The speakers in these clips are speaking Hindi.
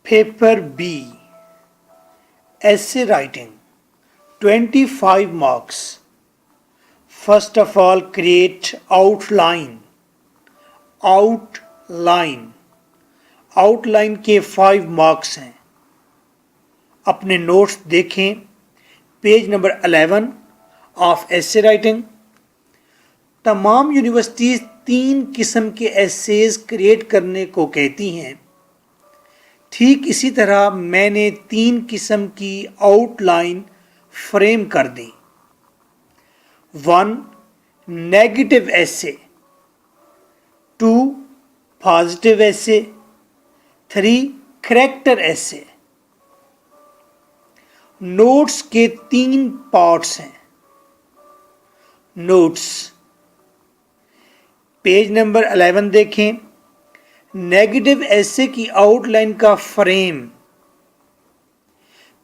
Paper B, Essay Writing, 25 marks. First of all, create outline. Outline के 5 मार्क्स हैं. अपने नोट्स देखें, page number 11 of essay writing. तमाम यूनिवर्सिटीज़ 3 किस्म के एसेज क्रिएट करने को कहती हैं. ठीक इसी तरह मैंने 3 किस्म की आउटलाइन फ्रेम कर दी. 1 नेगेटिव एसे, 2 पॉजिटिव एसे, 3 करैक्टर एसे. नोट्स के 3 पार्ट्स हैं. नोट्स, पेज नंबर 11 देखें. नेगेटिव एसे की आउटलाइन का फ्रेम.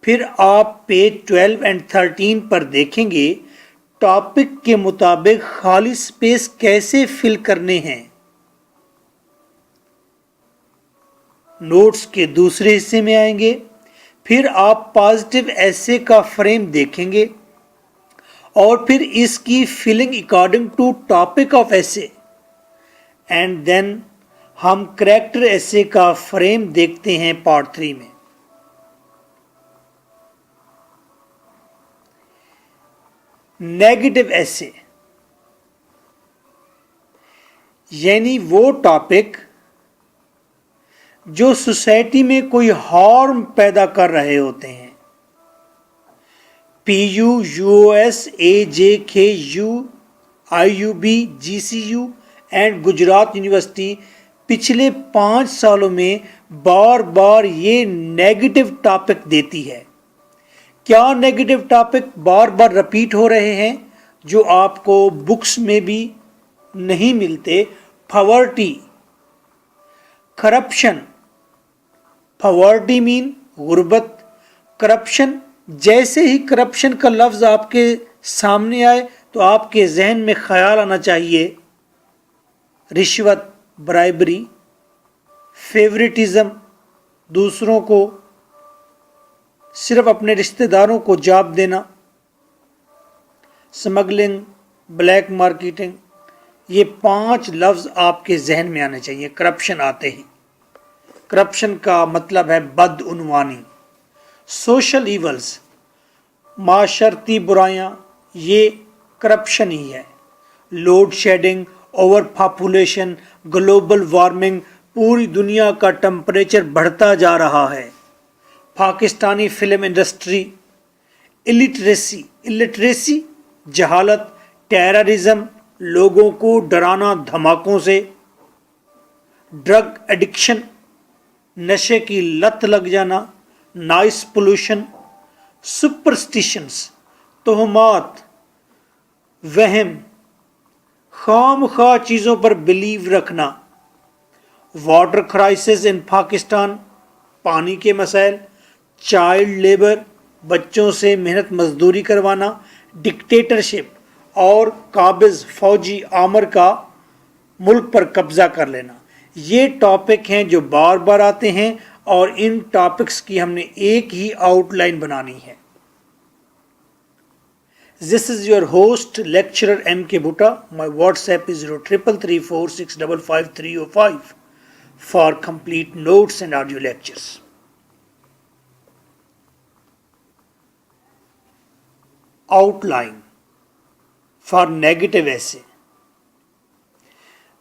फिर आप पेज 12 एंड 13 पर देखेंगे टॉपिक के मुताबिक खाली स्पेस कैसे फिल करने हैं. नोट्स के दूसरे हिस्से में आएंगे. फिर आप पॉजिटिव एसे का फ्रेम देखेंगे और फिर इसकी filling according to topic of essay. And then हम करैक्टर एसे का फ्रेम देखते हैं पार्ट 3 में. नेगेटिव एसे यानी वो टॉपिक जो सोसाइटी में कोई हार्म पैदा कर रहे होते हैं. PU, UOS, AJK, IUB, GCU and Gujarat university पिछले 5 सालों में बार बार ये नेगेटिव टॉपिक देती है. क्या नेगेटिव टॉपिक बार बार रिपीट हो रहे हैं जो आपको बुक्स में भी नहीं मिलते? Poverty, corruption. पॉवर्टी मीन गुर्बत. करप्शन, जैसे ही करप्शन का लफ्ज़ आपके सामने आए तो आपके जहन में ख्याल आना चाहिए रिश्वत, ब्राइबरी. फेवरेटिज्म, दूसरों को सिर्फ अपने रिश्तेदारों को जॉब देना. Smuggling, black marketing. ये 5 लफ्ज़ आपके जहन में आने चाहिए करप्शन आते ही. करप्शन का मतलब है बदउनवानी. सोशल ईवल्स, माशरती बुराइयाँ, ये करप्शन ही है. Load shedding, over population, global warming, पूरी दुनिया का टेम्परेचर बढ़ता जा रहा है. Pakistani film industry. इलिटरेसी, जहालत. टेररिज्म, लोगों को डराना धमाकों से. ड्रग एडिक्शन, नशे की लत लग जाना. Noise pollution. सुपरस्टिशंस, तोहमात, वहम, खामखा चीज़ों पर बिलीव रखना. वाटर क्राइसिस इन पाकिस्तान, पानी के मसाइल. चाइल्ड लेबर, बच्चों से मेहनत मजदूरी करवाना. डिक्टेटरशिप और काबिज फौजी आमर का मुल्क पर कब्जा कर लेना. ये टॉपिक हैं जो बार बार आते हैं और इन टॉपिक्स की हमने एक ही आउटलाइन बनानी है. This is your host, lecturer M.K. Bhutta. My WhatsApp is 033346555305 for complete notes and audio lectures. Outline for negative essay.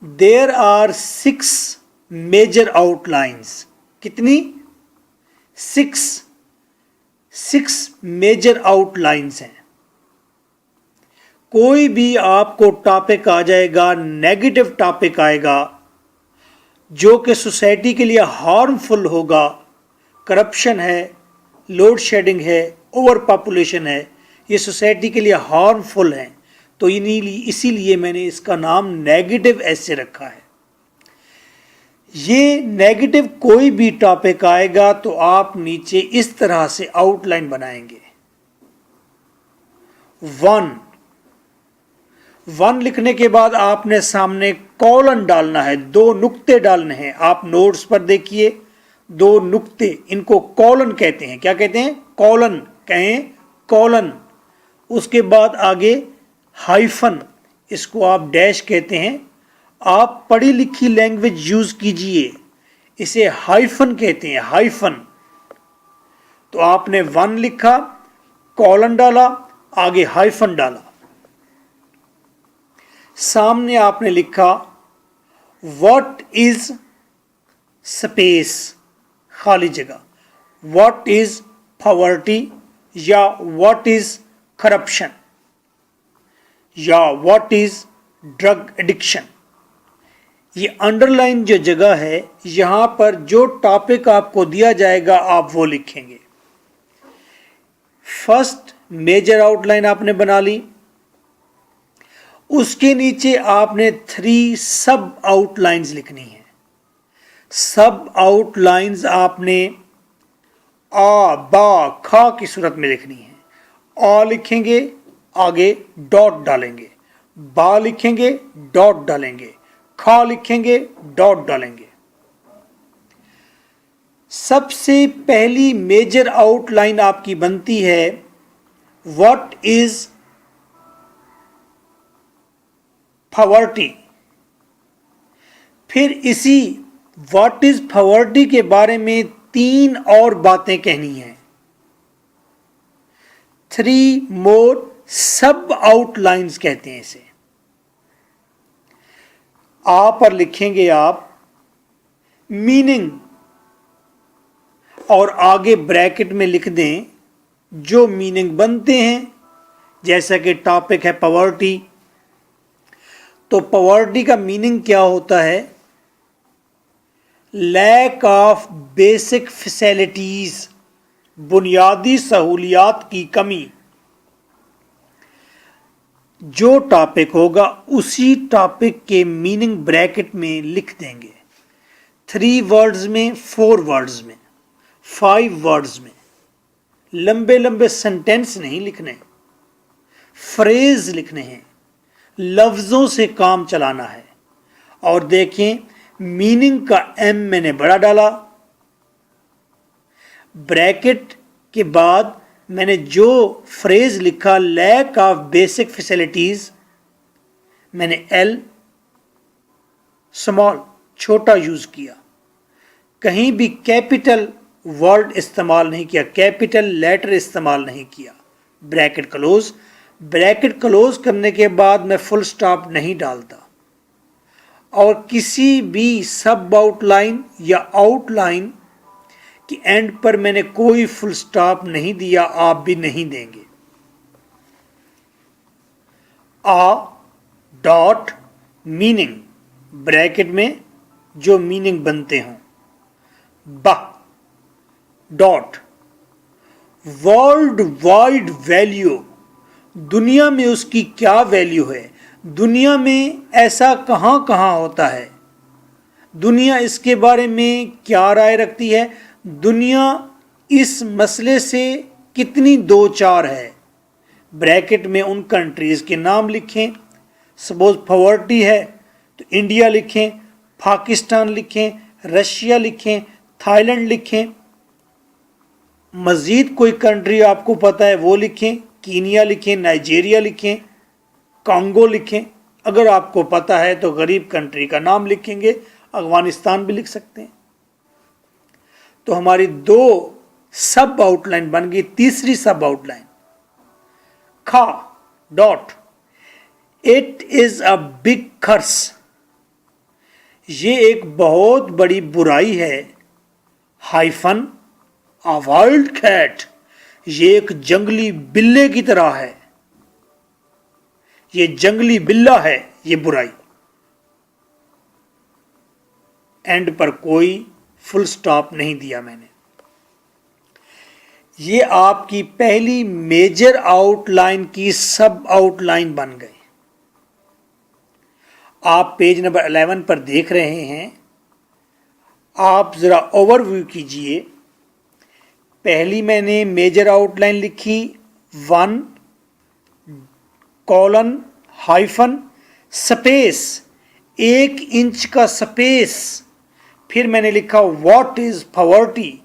There are 6 major outlines. कितनी? 6 major outlines हैं. कोई भी आपको टॉपिक आ जाएगा, नेगेटिव टॉपिक आएगा जो कि सोसाइटी के लिए हार्मफुल होगा. करप्शन है, लोड शेडिंग है, ओवर पॉपुलेशन है, ये सोसाइटी के लिए हार्मफुल हैं, तो इसीलिए मैंने इसका नाम नेगेटिव ऐसे रखा है। ये नेगेटिव कोई भी टॉपिक आएगा तो आप नीचे इस तरह से आउटलाइन बनाएंगे। 1 लिखने के बाद आपने सामने कॉलन डालना है, 2 नुक्ते डालने हैं। आप नोट्स पर देखिए 2 नुक्ते, इनको कॉलन कहते हैं। क्या कहते हैं? कॉलन कहें, कॉलन। उसके बाद आगे हाइफन, इसको आप डैश कहते हैं। आप पढ़ी लिखी लैंग्वेज यूज कीजिए, इसे हाइफन कहते हैं, हाइफन। तो आपने 1 लिखा, कॉलन डाला, आगे हाइफन डाला। सामने आपने लिखा व्हाट इज स्पेस, खाली जगह। व्हाट इज पॉवर्टी या व्हाट इज करप्शन या व्हाट इज ड्रग एडिक्शन। ये अंडरलाइन जो जगह है, यहां पर जो टॉपिक आपको दिया जाएगा आप वो लिखेंगे। फर्स्ट मेजर आउटलाइन आपने बना ली, उसके नीचे आपने 3 सब आउटलाइंस लिखनी है। सब आउटलाइंस आपने आ, बा, खा की सूरत में लिखनी है। आ लिखेंगे, आगे डॉट डालेंगे। बा लिखेंगे, डॉट डालेंगे। खा लिखेंगे, डॉट डालेंगे। सबसे पहली मेजर आउटलाइन आपकी बनती है व्हाट इज पॉवर्टी। फिर इसी व्हाट इज पॉवर्टी के बारे में 3 और बातें कहनी है। 3 मोर सब आउटलाइंस कहते हैं इसे। आ पर लिखेंगे आप मीनिंग और आगे ब्रैकेट में लिख दें जो मीनिंग बनते हैं। जैसा कि टॉपिक है पॉवर्टी, तो पॉवर्टी का मीनिंग क्या होता है? लैक ऑफ बेसिक फैसिलिटीज, बुनियादी सहूलियात की कमी। जो टॉपिक होगा उसी टॉपिक के मीनिंग ब्रैकेट में लिख देंगे। 3 वर्ड्स में, 4 वर्ड्स में, 5 वर्ड्स में। लंबे लंबे सेंटेंस नहीं लिखने, फ्रेज लिखने हैं, लफ्जों से काम चलाना है। और देखें मीनिंग का एम मैंने बड़ा डाला, ब्रैकेट के बाद मैंने जो फ्रेज लिखा लैक ऑफ बेसिक फैसिलिटीज, मैंने एल स्मॉल छोटा यूज किया। कहीं भी कैपिटल वर्ड इस्तेमाल नहीं किया, कैपिटल लेटर इस्तेमाल नहीं किया। Bracket close. ब्रैकेट क्लोज करने के बाद मैं फुल स्टॉप नहीं डालता, और किसी भी सब आउटलाइन या आउटलाइन कि एंड पर मैंने कोई फुल स्टॉप नहीं दिया, आप भी नहीं देंगे। आ डॉट मीनिंग, ब्रैकेट में जो मीनिंग बनते हों। बा डॉट वर्ल्ड वाइड वैल्यू, दुनिया में उसकी क्या वैल्यू है, दुनिया में ऐसा कहां कहां होता है, दुनिया इसके बारे में क्या राय रखती है, दुनिया इस मसले से कितनी दो चार है। ब्रैकेट में उन कंट्रीज के नाम लिखें। सपोज पॉवर्टी है तो इंडिया लिखें, पाकिस्तान लिखें, रशिया लिखें, थाईलैंड लिखें। मज़ीद कोई कंट्री आपको पता है वो लिखें, कीनिया लिखें, नाइजीरिया लिखें, कांगो लिखें। अगर आपको पता है तो गरीब कंट्री का नाम लिखेंगे, अफगानिस्तान भी लिख सकते हैं। तो हमारी 2 सब आउटलाइन बन गई। तीसरी सब आउटलाइन खा that it is a big curse, ये एक बहुत बड़ी बुराई है। हाइफन अ वाइल्ड कैट, ये एक जंगली बिल्ले की तरह है, ये जंगली बिल्ला है ये बुराई। एंड पर कोई फुल स्टॉप नहीं दिया मैंने। ये आपकी पहली मेजर आउटलाइन की सब आउटलाइन बन गई। आप पेज नंबर 11 पर देख रहे हैं। आप ज़रा ओवरव्यू कीजिए। पहली मैंने मेजर आउटलाइन लिखी 1 कॉलन हाइफन स्पेस 1 इंच का स्पेस। फिर मैंने लिखा व्हाट इज पॉवर्टी।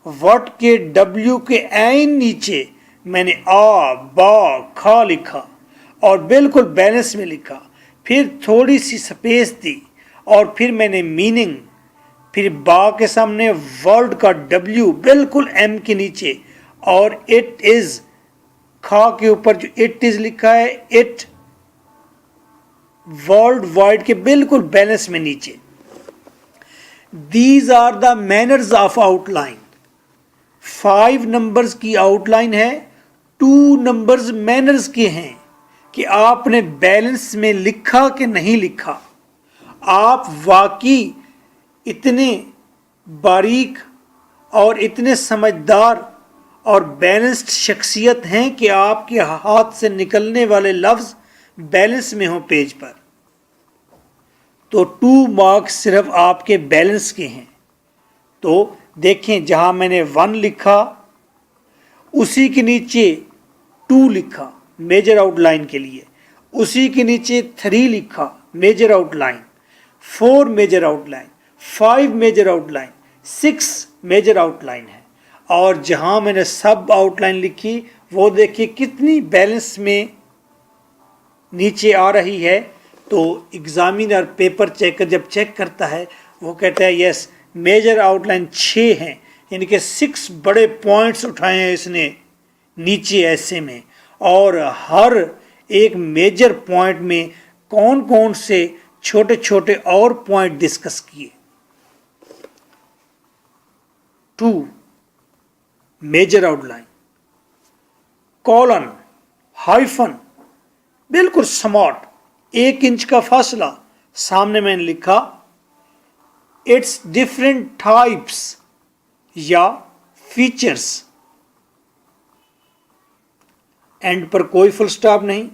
व्हाट के W के ऐन नीचे मैंने आ बा खा लिखा और बिल्कुल बैलेंस में लिखा। फिर थोड़ी सी स्पेस दी और फिर मैंने मीनिंग, फिर बा के सामने वर्ल्ड का W बिल्कुल M के नीचे और इट इज खा के ऊपर जो इट इज लिखा है इट वर्ल्ड वाइड के बिल्कुल बैलेंस में नीचे। These are the manners of outline. 5 numbers की आउटलाइन है, 2 नंबर्स मैनर्स के हैं कि आपने बैलेंस में लिखा कि नहीं लिखा। आप वाकई इतने बारीक और इतने समझदार और बैलेंस्ड शख्सियत हैं कि आपके हाथ से निकलने वाले लफ्ज़ बैलेंस में हो पेज पर, तो 2 मार्क्स सिर्फ आपके बैलेंस के हैं। तो देखें, जहां मैंने 1 लिखा उसी के नीचे 2 लिखा मेजर आउटलाइन के लिए, उसी के नीचे 3 लिखा major outline, 4 major outline, 5 major outline, 6 major outline है। और जहां मैंने सब आउटलाइन लिखी वो देखिए कितनी बैलेंस में नीचे आ रही है। तो एग्जामिनर पेपर चेकर जब चेक करता है वो कहता है यस मेजर आउटलाइन 6 हैं, यानी कि 6 बड़े पॉइंट्स उठाए हैं इसने नीचे ऐसे में, और हर एक मेजर पॉइंट में कौन कौन से छोटे छोटे और पॉइंट डिस्कस किए। 2 मेजर आउटलाइन कॉलन हाइफन बिल्कुल स्मार्ट, 1 इंच का फासला। सामने मैंने लिखा इट्स डिफरेंट टाइप्स या फीचर्स। एंड पर कोई फुल स्टॉप नहीं।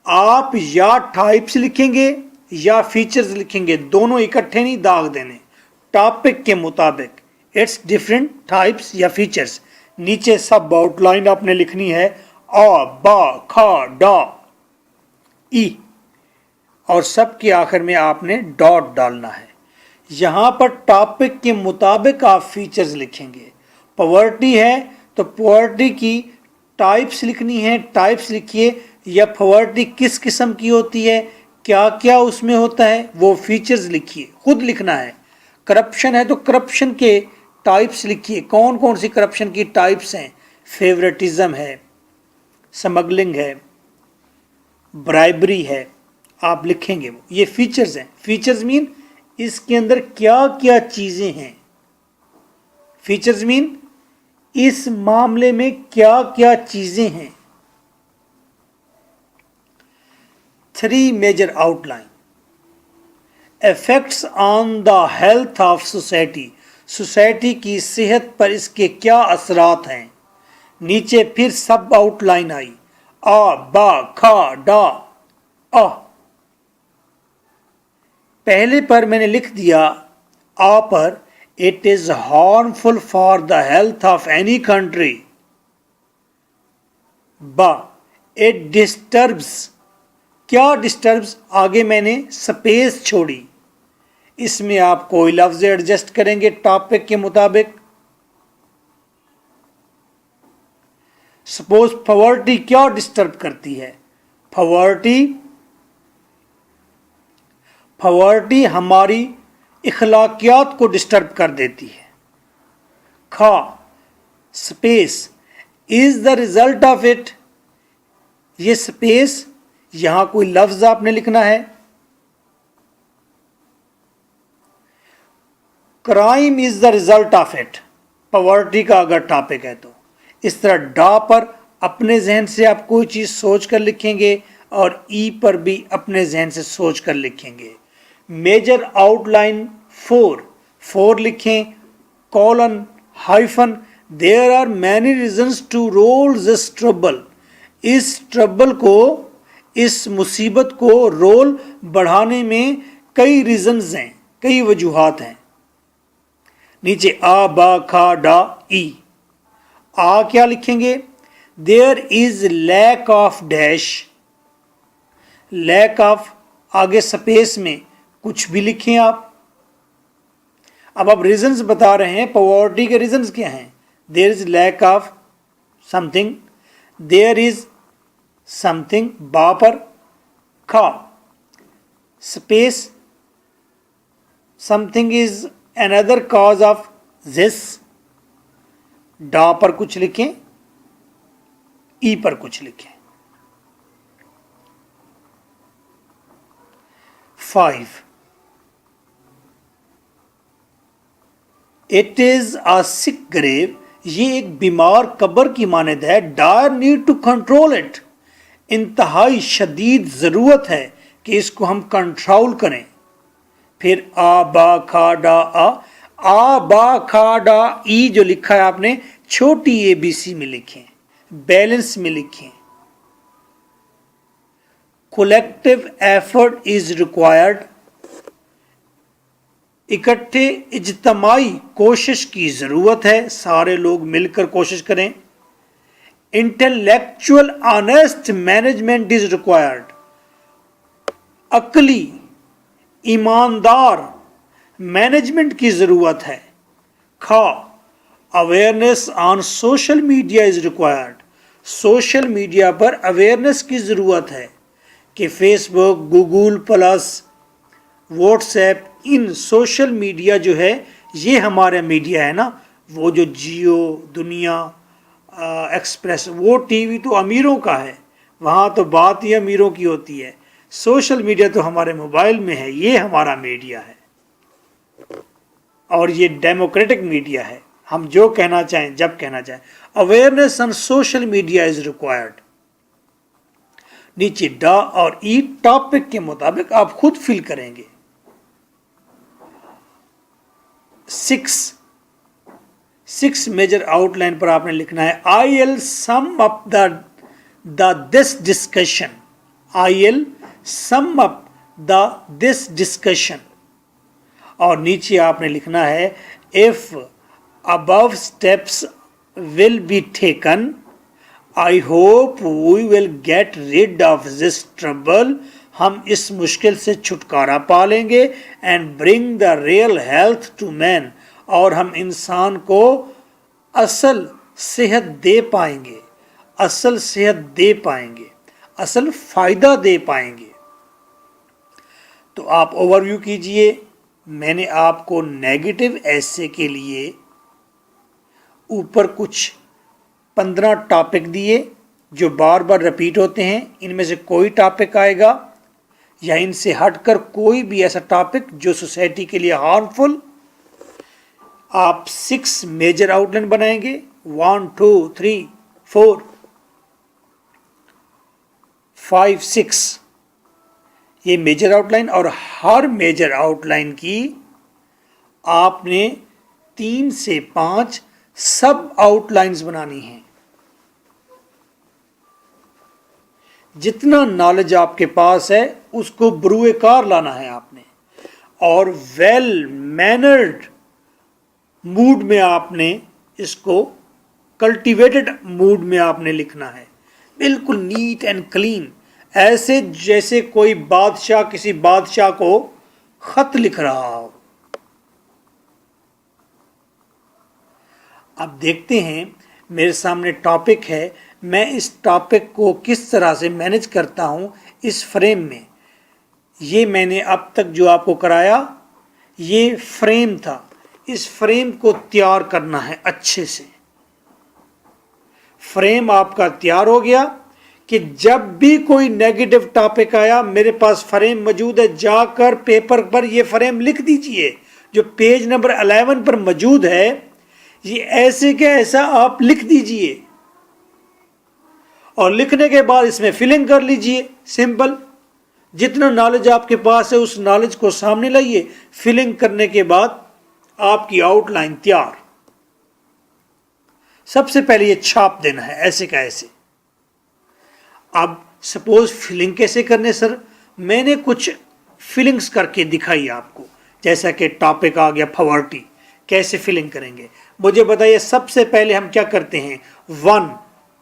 आप या टाइप्स लिखेंगे या फीचर्स लिखेंगे, दोनों इकट्ठे नहीं दाग देने, टॉपिक के मुताबिक इट्स डिफरेंट टाइप्स या फीचर्स। नीचे सब आउटलाइन आपने लिखनी है आ बा खा डा ई, और सब के आखिर में आपने डॉट डालना है। यहाँ पर टॉपिक के मुताबिक आप फीचर्स लिखेंगे। पॉवर्टी है तो पॉवर्टी की टाइप्स लिखनी है, टाइप्स लिखिए, या पॉवर्टी किस किस्म की होती है, क्या क्या उसमें होता है, वो फीचर्स लिखिए, खुद लिखना है। करप्शन है तो करप्शन के टाइप्स लिखिए, कौन कौन सी करप्शन की टाइप्स हैं। फेवरेटिज्म है, स्मगलिंग है, ब्राइबरी है, आप लिखेंगे वो, ये फीचर्स हैं। फीचर्स मीन इसके अंदर क्या क्या चीजें हैं। फीचर्स मीन इस मामले में क्या क्या चीजें हैं। 3 major outline effects on the health of society. Society की सेहत पर इसके क्या असरात हैं। नीचे फिर सब आउटलाइन आई आ बा खा डा आ। पहले पर मैंने लिख दिया आ पर it is harmful for the health of any country. बा इट डिस्टर्ब्स, क्या डिस्टर्ब्स, आगे मैंने स्पेस छोड़ी, इसमें आप कोई लफ्ज एडजस्ट करेंगे टॉपिक के मुताबिक। सपोज पॉवर्टी क्या डिस्टर्ब करती है। पॉवर्टी हमारी इखलाकियात को डिस्टर्ब कर देती है। खा space is the result of it, ये स्पेस यहां कोई लफ्ज आपने लिखना है। Crime is the result of it, poverty का अगर टॉपिक है तो। इस तरह डा पर अपने जहन से आप कोई चीज सोच कर लिखेंगे और ई पर भी अपने जहन से सोच कर लिखेंगे। मेजर आउटलाइन 4 लिखें, colon hyphen there are many reasons to roll this trouble, इस ट्रबल को, इस मुसीबत को रोल बढ़ाने में कई रीजन्स हैं, कई वजूहात हैं। नीचे आ बा खा डा ई, आ क्या लिखेंगे, there is lack of dash, lack of, आगे स्पेस में कुछ भी लिखें आप। अब आप रीजंस बता रहे हैं, पॉवर्टी के रीजंस क्या हैं, there is lack of something, there is something, बा पर खा, space, something is another cause of this, डा पर कुछ लिखें, ई पर कुछ लिखें। 5 it is a sick grave, ये एक बीमार कब्र की मानद है। Dire need to control it, इंतहाई शदीद ज़रूरत है कि इसको हम कंट्रोल करें। फिर आ बा खा डा आ बा खा डा ई जो लिखा है आपने छोटी ABC में लिखें, बैलेंस में लिखें। कोलेक्टिव एफर्ट इज रिक्वायर्ड, इकट्ठे इज्तमाई कोशिश की ज़रूरत है, सारे लोग मिलकर कोशिश करें। Intellectual honest management is required, अक्ली ईमानदार मैनेजमेंट की ज़रूरत है। खा awareness on social media is required, social media पर अवेयरनेस की ज़रूरत है कि फेसबुक, गूगल प्लस, व्हाट्सएप, इन सोशल मीडिया जो है ये हमारा मीडिया है ना, वो जो जियो, दुनिया, एक्सप्रेस, वो टीवी तो अमीरों का है, वहाँ तो बात ही अमीरों की होती है। सोशल मीडिया तो हमारे मोबाइल में है, ये हमारा मीडिया है और ये डेमोक्रेटिक मीडिया है, हम जो कहना चाहें जब कहना चाहें। Awareness on social media is required. नीचे डा और ई टॉपिक के मुताबिक आप खुद फिल करेंगे। 6 मेजर आउटलाइन पर आपने लिखना है I'll sum up the this discussion, I'll sum up the this discussion. और नीचे आपने लिखना है if above steps will be taken I hope we will get rid of this trouble, हम इस मुश्किल से छुटकारा पा लेंगे। And bring the real health to man, और हम इंसान को असल सेहत दे पाएंगे, असल सेहत दे पाएंगे, असल फायदा दे पाएंगे। तो आप ओवरव्यू कीजिए। मैंने आपको नेगेटिव एसे के लिए ऊपर कुछ 15 टॉपिक दिए जो बार बार रिपीट होते हैं। इनमें से कोई टॉपिक आएगा या इनसे हटकर कोई भी ऐसा टॉपिक जो सोसाइटी के लिए हार्मफुल, आप 6 मेजर आउटलाइन बनाएंगे, 1 2 3 4 5 6, ये मेजर आउटलाइन। और हर मेजर आउटलाइन की आपने 3 से 5 सब आउटलाइंस बनानी है। जितना नॉलेज आपके पास है उसको बरूए कार लाना है आपने, और वेल मैनर्ड मूड में आपने इसको, कल्टीवेटेड मूड में आपने लिखना है, बिल्कुल नीट एंड क्लीन, ऐसे जैसे कोई बादशाह किसी बादशाह को खत लिख रहा हो। अब देखते हैं, मेरे सामने टॉपिक है, मैं इस टॉपिक को किस तरह से मैनेज करता हूँ इस फ्रेम में। ये मैंने अब तक जो आपको कराया ये फ्रेम था, इस फ्रेम को तैयार करना है अच्छे से। फ्रेम आपका तैयार हो गया कि जब भी कोई नेगेटिव टॉपिक आया मेरे पास फ्रेम मौजूद है, जाकर पेपर पर ये फ्रेम लिख दीजिए जो पेज नंबर 11 पर मौजूद है। ये ऐसे के ऐसा आप लिख दीजिए और लिखने के बाद इसमें फिलिंग कर लीजिए। सिंपल, जितना नॉलेज आपके पास है उस नॉलेज को सामने लाइए। फिलिंग करने के बाद आपकी आउटलाइन तैयार। सबसे पहले ये छाप देना है ऐसे का ऐसे। अब सपोज फिलिंग कैसे करने सर, मैंने कुछ फिलिंग्स करके दिखाई आपको, जैसा कि टॉपिक आ गया पॉवर्टी, कैसे फिलिंग करेंगे मुझे बताइए। सबसे पहले हम क्या करते हैं, 1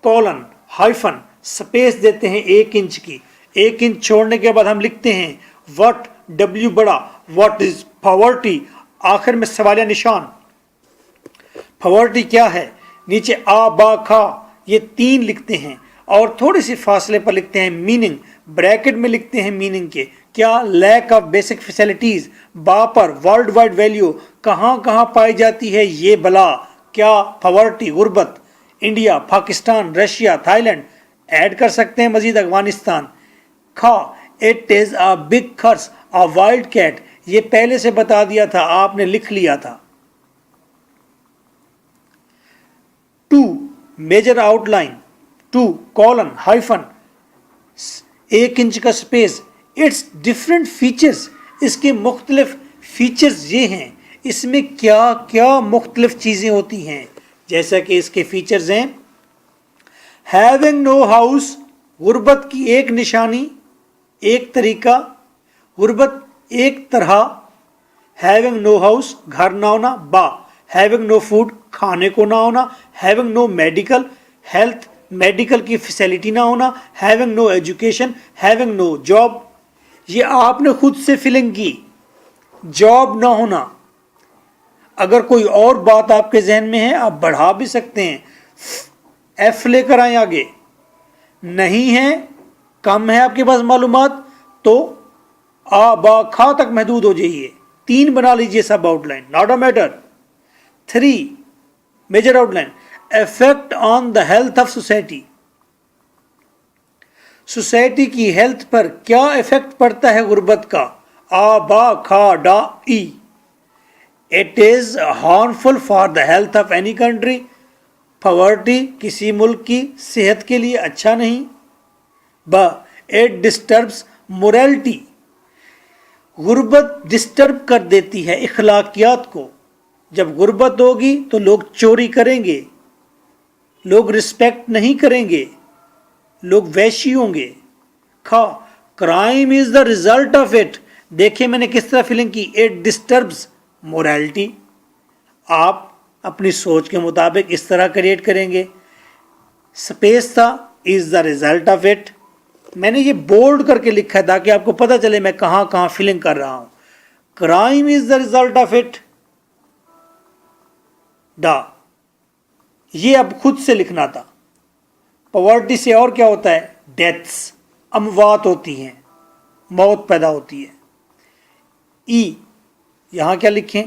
कॉलन हाइफन स्पेस देते हैं 1 इंच की, 1 इंच छोड़ने के बाद हम लिखते हैं व्हाट, W बड़ा, व्हाट इज पॉवर्टी, आखिर में सवालिया निशान। पॉवर्टी क्या है, नीचे आ बा खा ये 3 लिखते हैं और थोड़ी सी फासले पर लिखते हैं मीनिंग, ब्रैकेट में लिखते हैं मीनिंग के क्या, लैक ऑफ बेसिक फैसिलिटीज, बा पर वर्ल्ड वाइड वैल्यू कहाँ कहाँ पाई जाती है ये बला, क्या पॉवर्टी गुर्बत, India Pakistan Russia Thailand, add कर सकते हैं मजीद अफगानिस्तान। खा it is a big curse a wild cat, ये पहले से बता दिया था आपने लिख लिया था। 2 major outline, 2 colon hyphen 1 inch का स्पेस, इट्स डिफरेंट फीचर्स, इसके मुख्तलिफ फीचर्स ये हैं, इसमें क्या क्या मुख्तलिफ चीज़ें होती हैं, जैसा कि इसके फीचर्स हैं हैविंग नो हाउस, गुर्बत की एक निशानी, एक तरीका, गुर्बत एक तरह, हैविंग नो हाउस घर ना होना, बा हैविंग नो फूड खाने को ना होना, having no medical health medical की फैसिलिटी ना होना, having no education, having no job, ये आपने खुद से फिलिंग की, जॉब ना होना। अगर कोई और बात आपके जहन में है आप बढ़ा भी सकते हैं, एफ लेकर आए आगे, नहीं है कम है आपके पास मालूमात तो आ बा खा तक महदूद हो जाइए, 3 बना लीजिए sub outline, not a matter. 3 major outline, effect on the health of society, society की हेल्थ पर क्या इफेक्ट पड़ता है गुर्बत का, आ बा खा डा ई, it is harmful for the health of any country, poverty किसी मुल्क की सेहत के लिए अच्छा नहीं। ब इट डिस्टर्ब्स मोरालिटी, गुर्बत डिस्टर्ब कर देती है इखलाकियात को, जब गुर्बत होगी तो लोग चोरी करेंगे, लोग रिस्पेक्ट नहीं करेंगे, लोग वैशी होंगे। खा crime is the result of it, देखिए मैंने किस तरह फीलिंग की, इट डिस्टर्ब्स मोरालिटी, आप अपनी सोच के मुताबिक इस तरह क्रिएट करेंगे। स्पेस था is the result of it, मैंने ये बोल्ड करके लिखा है ताकि आपको पता चले मैं कहाँ कहाँ फीलिंग कर रहा हूँ। Crime is the result of it, डा ये अब खुद से लिखना था। पॉवर्टी से और क्या होता है, डेथ्स अमवात होती हैं, मौत पैदा होती है। ई यहाँ क्या लिखें,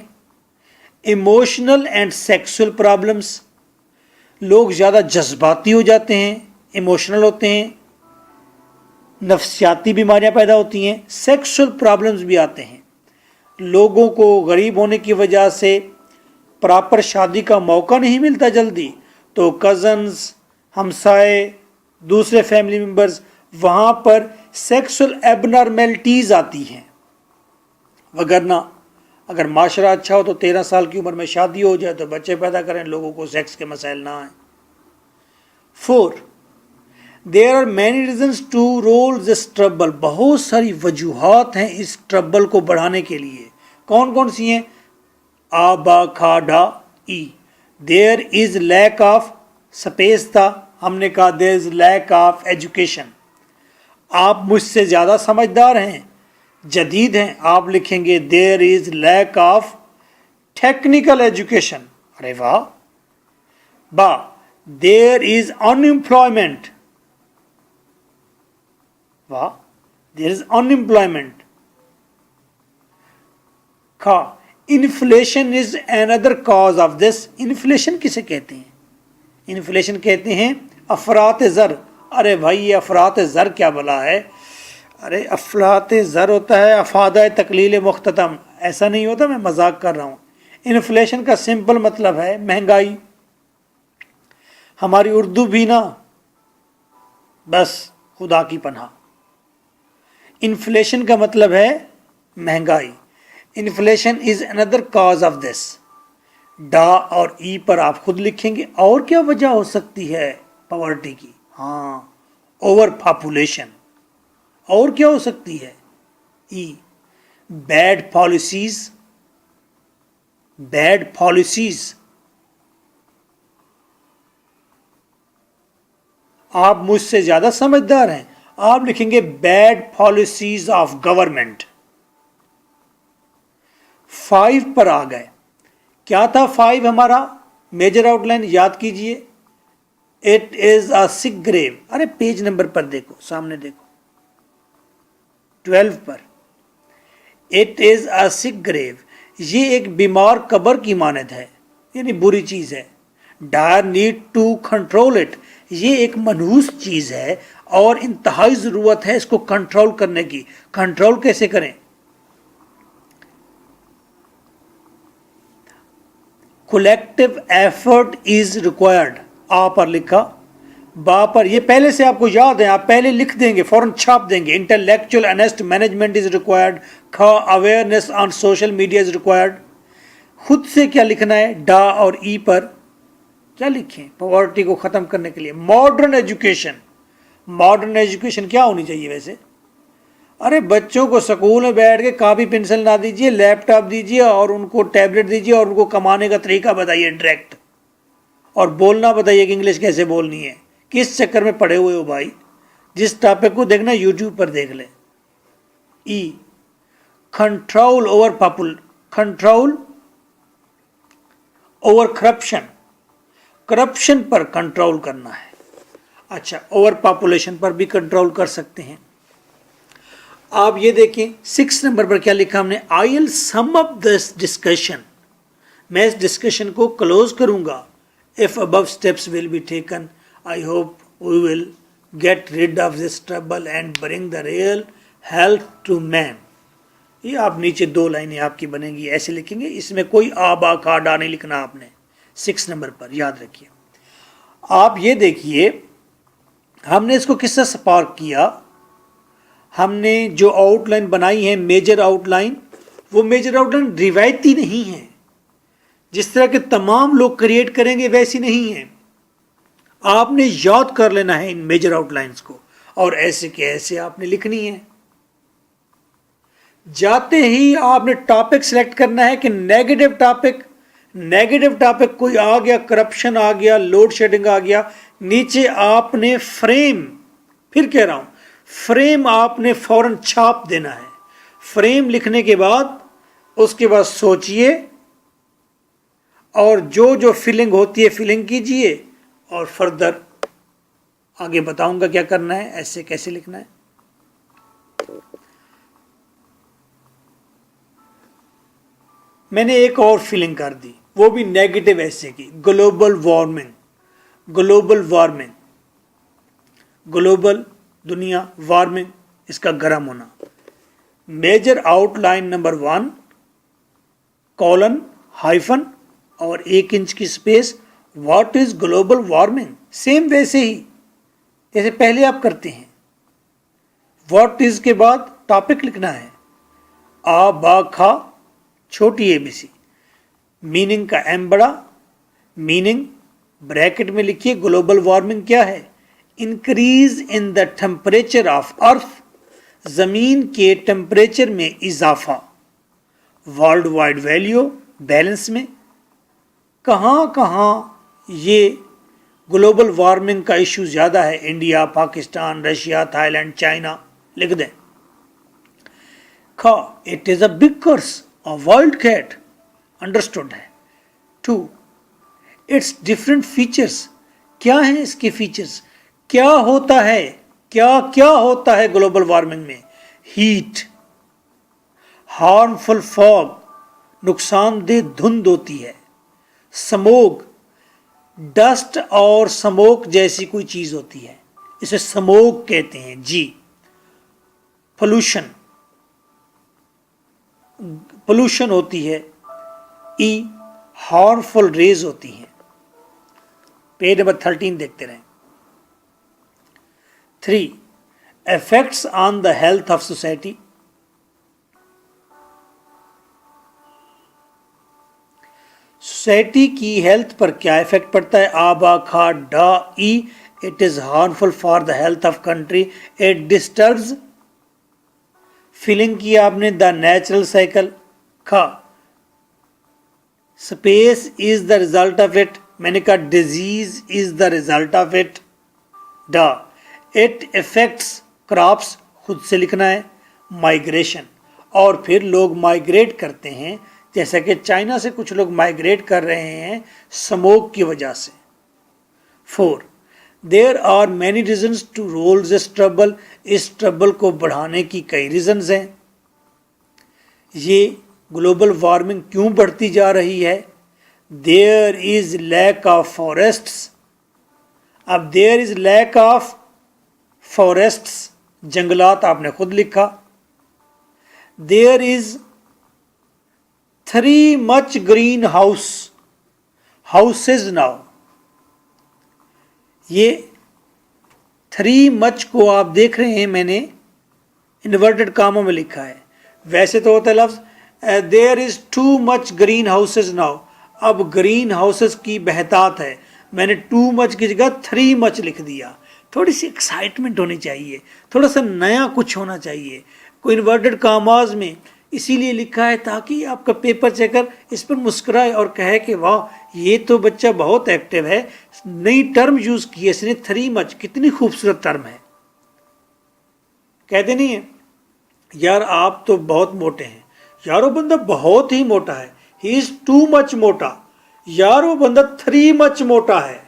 इमोशनल एंड सेक्सुअल प्रॉब्लम्स, लोग ज़्यादा जज्बाती हो जाते हैं, इमोशनल होते हैं, नफ्सियाती बीमारियां पैदा होती हैं, सेक्सुअल प्रॉब्लम्स भी आते हैं, लोगों को गरीब होने की वजह से प्रॉपर शादी का मौका नहीं मिलता जल्दी, तो कज़न्स हमसाए दूसरे फैमिली मेम्बर्स वहाँ पर सेक्सुअल एबनॉर्मेलिटीज़ आती हैं। वगरना अगर माशरा अच्छा हो तो 13 साल की उम्र में शादी हो जाए तो बच्चे पैदा करें, लोगों को सेक्स के मसाइल ना आए। 4 there are many reasons to roll this trouble, बहुत सारी वजूहात हैं इस ट्रबल को बढ़ाने के लिए, कौन कौन सी हैं, आ बा खा डा ई, there is lack of space था, हमने कहा there is lack of education, आप मुझसे ज़्यादा समझदार हैं जदीद हैं, आप लिखेंगे there is lack of technical education, अरे वाह। बा देयर इज अनएम्प्लॉयमेंट, वाह, देयर इज अनएम्प्लॉयमेंट। खा inflation is another cause of this, inflation किसे कहते हैं, इन्फ्लेशन कहते हैं अफरात ज़र, अरे भाई ये अफरात ज़र क्या भला है, अरे अफरात ज़र होता है अफादा तकलील मुख्ततम, ऐसा नहीं होता, मैं मजाक कर रहा हूँ। इन्फ्लेशन का सिंपल मतलब है महंगाई, हमारी उर्दू भी ना बस खुदा की पनाह, इन्फ्लेशन का मतलब है महंगाई, inflation is another cause of this. डा और ई पर आप खुद लिखेंगे। और क्या वजह हो सकती है पॉवर्टी की? हाँ, ओवर पॉपुलेशन। और क्या हो सकती है? ई, बैड पॉलिसीज। बैड पॉलिसीज, आप मुझसे ज्यादा समझदार हैं, आप लिखेंगे बैड पॉलिसीज ऑफ गवर्नमेंट। 5 पर आ गए। क्या था 5 हमारा? मेजर आउटलाइन याद कीजिए। It is a sick grave. अरे पेज नंबर पर देखो, सामने देखो, 12 पर। It is a sick grave, ये एक बीमार कब्र की मानद है, यानी बुरी चीज है। Dire need to control it, ये एक मनहूस चीज है और इंतहाई जरूरत है इसको कंट्रोल करने की। कंट्रोल कैसे करें? Collective effort is required. आ पर लिखा, बा पर, ये पहले से आपको याद है, आप पहले लिख देंगे, फौरन छाप देंगे। Intellectual honest management is required. ख, awareness on social media is required. खुद से क्या लिखना है? डा और ई पर क्या लिखें पॉवर्टी को खत्म करने के लिए? Modern education. मॉडर्न एजुकेशन क्या होनी चाहिए वैसे? अरे बच्चों को स्कूल में बैठ के कॉपी पेंसिल ना दीजिए, लैपटॉप दीजिए और उनको टैबलेट दीजिए और उनको कमाने का तरीका बताइए डायरेक्ट, और बोलना बताइए कि इंग्लिश कैसे बोलनी है। किस चक्कर में पड़े हुए हो भाई? जिस टॉपिक को देखना यूट्यूब पर देख ले। ई, control over control over corruption. Corruption पर कंट्रोल करना है। अच्छा, ओवर पॉपुलेशन पर भी कंट्रोल कर सकते हैं। आप ये देखें 6 नंबर पर क्या लिखा हमने? I will sum up this discussion, मैं इस डिस्कशन को क्लोज करूंगा। If above steps will be taken, I hope we will get rid of this trouble and bring the real health to man. ये आप नीचे 2 लाइनें आपकी बनेंगी, ऐसे लिखेंगे। इसमें कोई आ बा खा डा नहीं लिखना आपने। 6 नंबर पर याद रखिए। आप ये देखिए, हमने इसको किससे स्पार्क किया? हमने जो आउटलाइन बनाई है मेजर आउटलाइन, वो मेजर आउटलाइन रिवायती नहीं है, जिस तरह के तमाम लोग क्रिएट करेंगे वैसी नहीं है। आपने याद कर लेना है इन मेजर आउटलाइंस को और ऐसे के ऐसे आपने लिखनी है। जाते ही आपने टॉपिक सेलेक्ट करना है कि नेगेटिव टॉपिक। नेगेटिव टॉपिक कोई आ गया, करप्शन आ गया, लोड शेडिंग आ गया, नीचे आपने फ्रेम, फिर कह रहा हूं, फ्रेम आपने फौरन छाप देना है। फ्रेम लिखने के बाद उसके बाद सोचिए और जो जो फिलिंग होती है फिलिंग कीजिए और फर्दर आगे बताऊंगा क्या करना है, ऐसे कैसे लिखना है। मैंने एक और फिलिंग कर दी, वो भी नेगेटिव ऐसे की, global warming. Global warming, global दुनिया, वार्मिंग इसका गर्म होना। Major outline number 1 colon hyphen और 1 इंच की space, what is global warming. Same वैसे ही जैसे पहले आप करते हैं। व्हाट इज के बाद टॉपिक लिखना है, आ बा खा छोटी एबीसी, मीनिंग का एम बड़ा, मीनिंग ब्रैकेट में लिखिए। ग्लोबल वार्मिंग क्या है? Increase in the temperature of earth, जमीन के टेम्परेचर में इजाफा। वर्ल्ड वाइड वैल्यू, बैलेंस में कहां कहां ये ग्लोबल वार्मिंग का इशू ज्यादा है? India, Pakistan, Russia, Thailand, China लिख दें। खा, it is a big curse, a wild cat, understood है। 2, इट्स डिफरेंट फीचर्स, क्या हैं इसके फीचर्स? क्या होता है, क्या क्या होता है ग्लोबल वार्मिंग में? हीट, हार्मफुल फॉग, नुकसानदेह धुंध होती है। स्मोक, डस्ट और स्मोक जैसी कोई चीज होती है, इसे स्मोक कहते हैं जी। पोल्यूशन, पोल्यूशन होती है। ई, हार्मफुल रेज होती हैं। पेज नंबर 13 देखते रहें। 3, effects on the health of society. Society की हेल्थ पर क्या इफेक्ट पड़ता है? आ बा खा डा ई, it is harmful for the health of country, it disturbs. Feeling किया आपने द नेचुरल साइकिल। खा space is the result of it, मैंने कहा disease is the result of it. डा इट इफेक्ट्स क्रॉप्स, खुद से लिखना है। माइग्रेशन, और फिर लोग माइग्रेट करते हैं, जैसा कि चाइना से कुछ लोग माइग्रेट कर रहे हैं स्मोक की वजह से। 4 there are many reasons to roll this trouble, इस ट्रबल को बढ़ाने की कई रीजन्स हैं। ये ग्लोबल वार्मिंग क्यों बढ़ती जा रही है? There is lack of forests. अब there is lack of forests, जंगलात आपने खुद लिखा। There is 3 much green houses now, ये 3 मच को आप देख रहे हैं, मैंने इन्वर्टेड कामों में लिखा है, वैसे तो होता है लफ्ज there is 2 much green houses now. अब ग्रीन हाउसेज की बहतात है, मैंने 2 मच की जगह 3 मच लिख दिया। थोड़ी सी एक्साइटमेंट होनी चाहिए, थोड़ा सा नया कुछ होना चाहिए। कोई इन्वर्टेड कामाज में इसीलिए लिखा है ताकि आपका पेपर चेकर इस पर मुस्कुराए और कहे कि वाह ये तो बच्चा बहुत एक्टिव है, नई टर्म यूज की है इसने, 3 मच, कितनी खूबसूरत टर्म है। कहते नहीं है यार आप तो बहुत मोटे हैं, यार वो बंदा बहुत ही मोटा है, ही इज 2 मच मोटा, यार वो बंदा 3 मच मोटा है।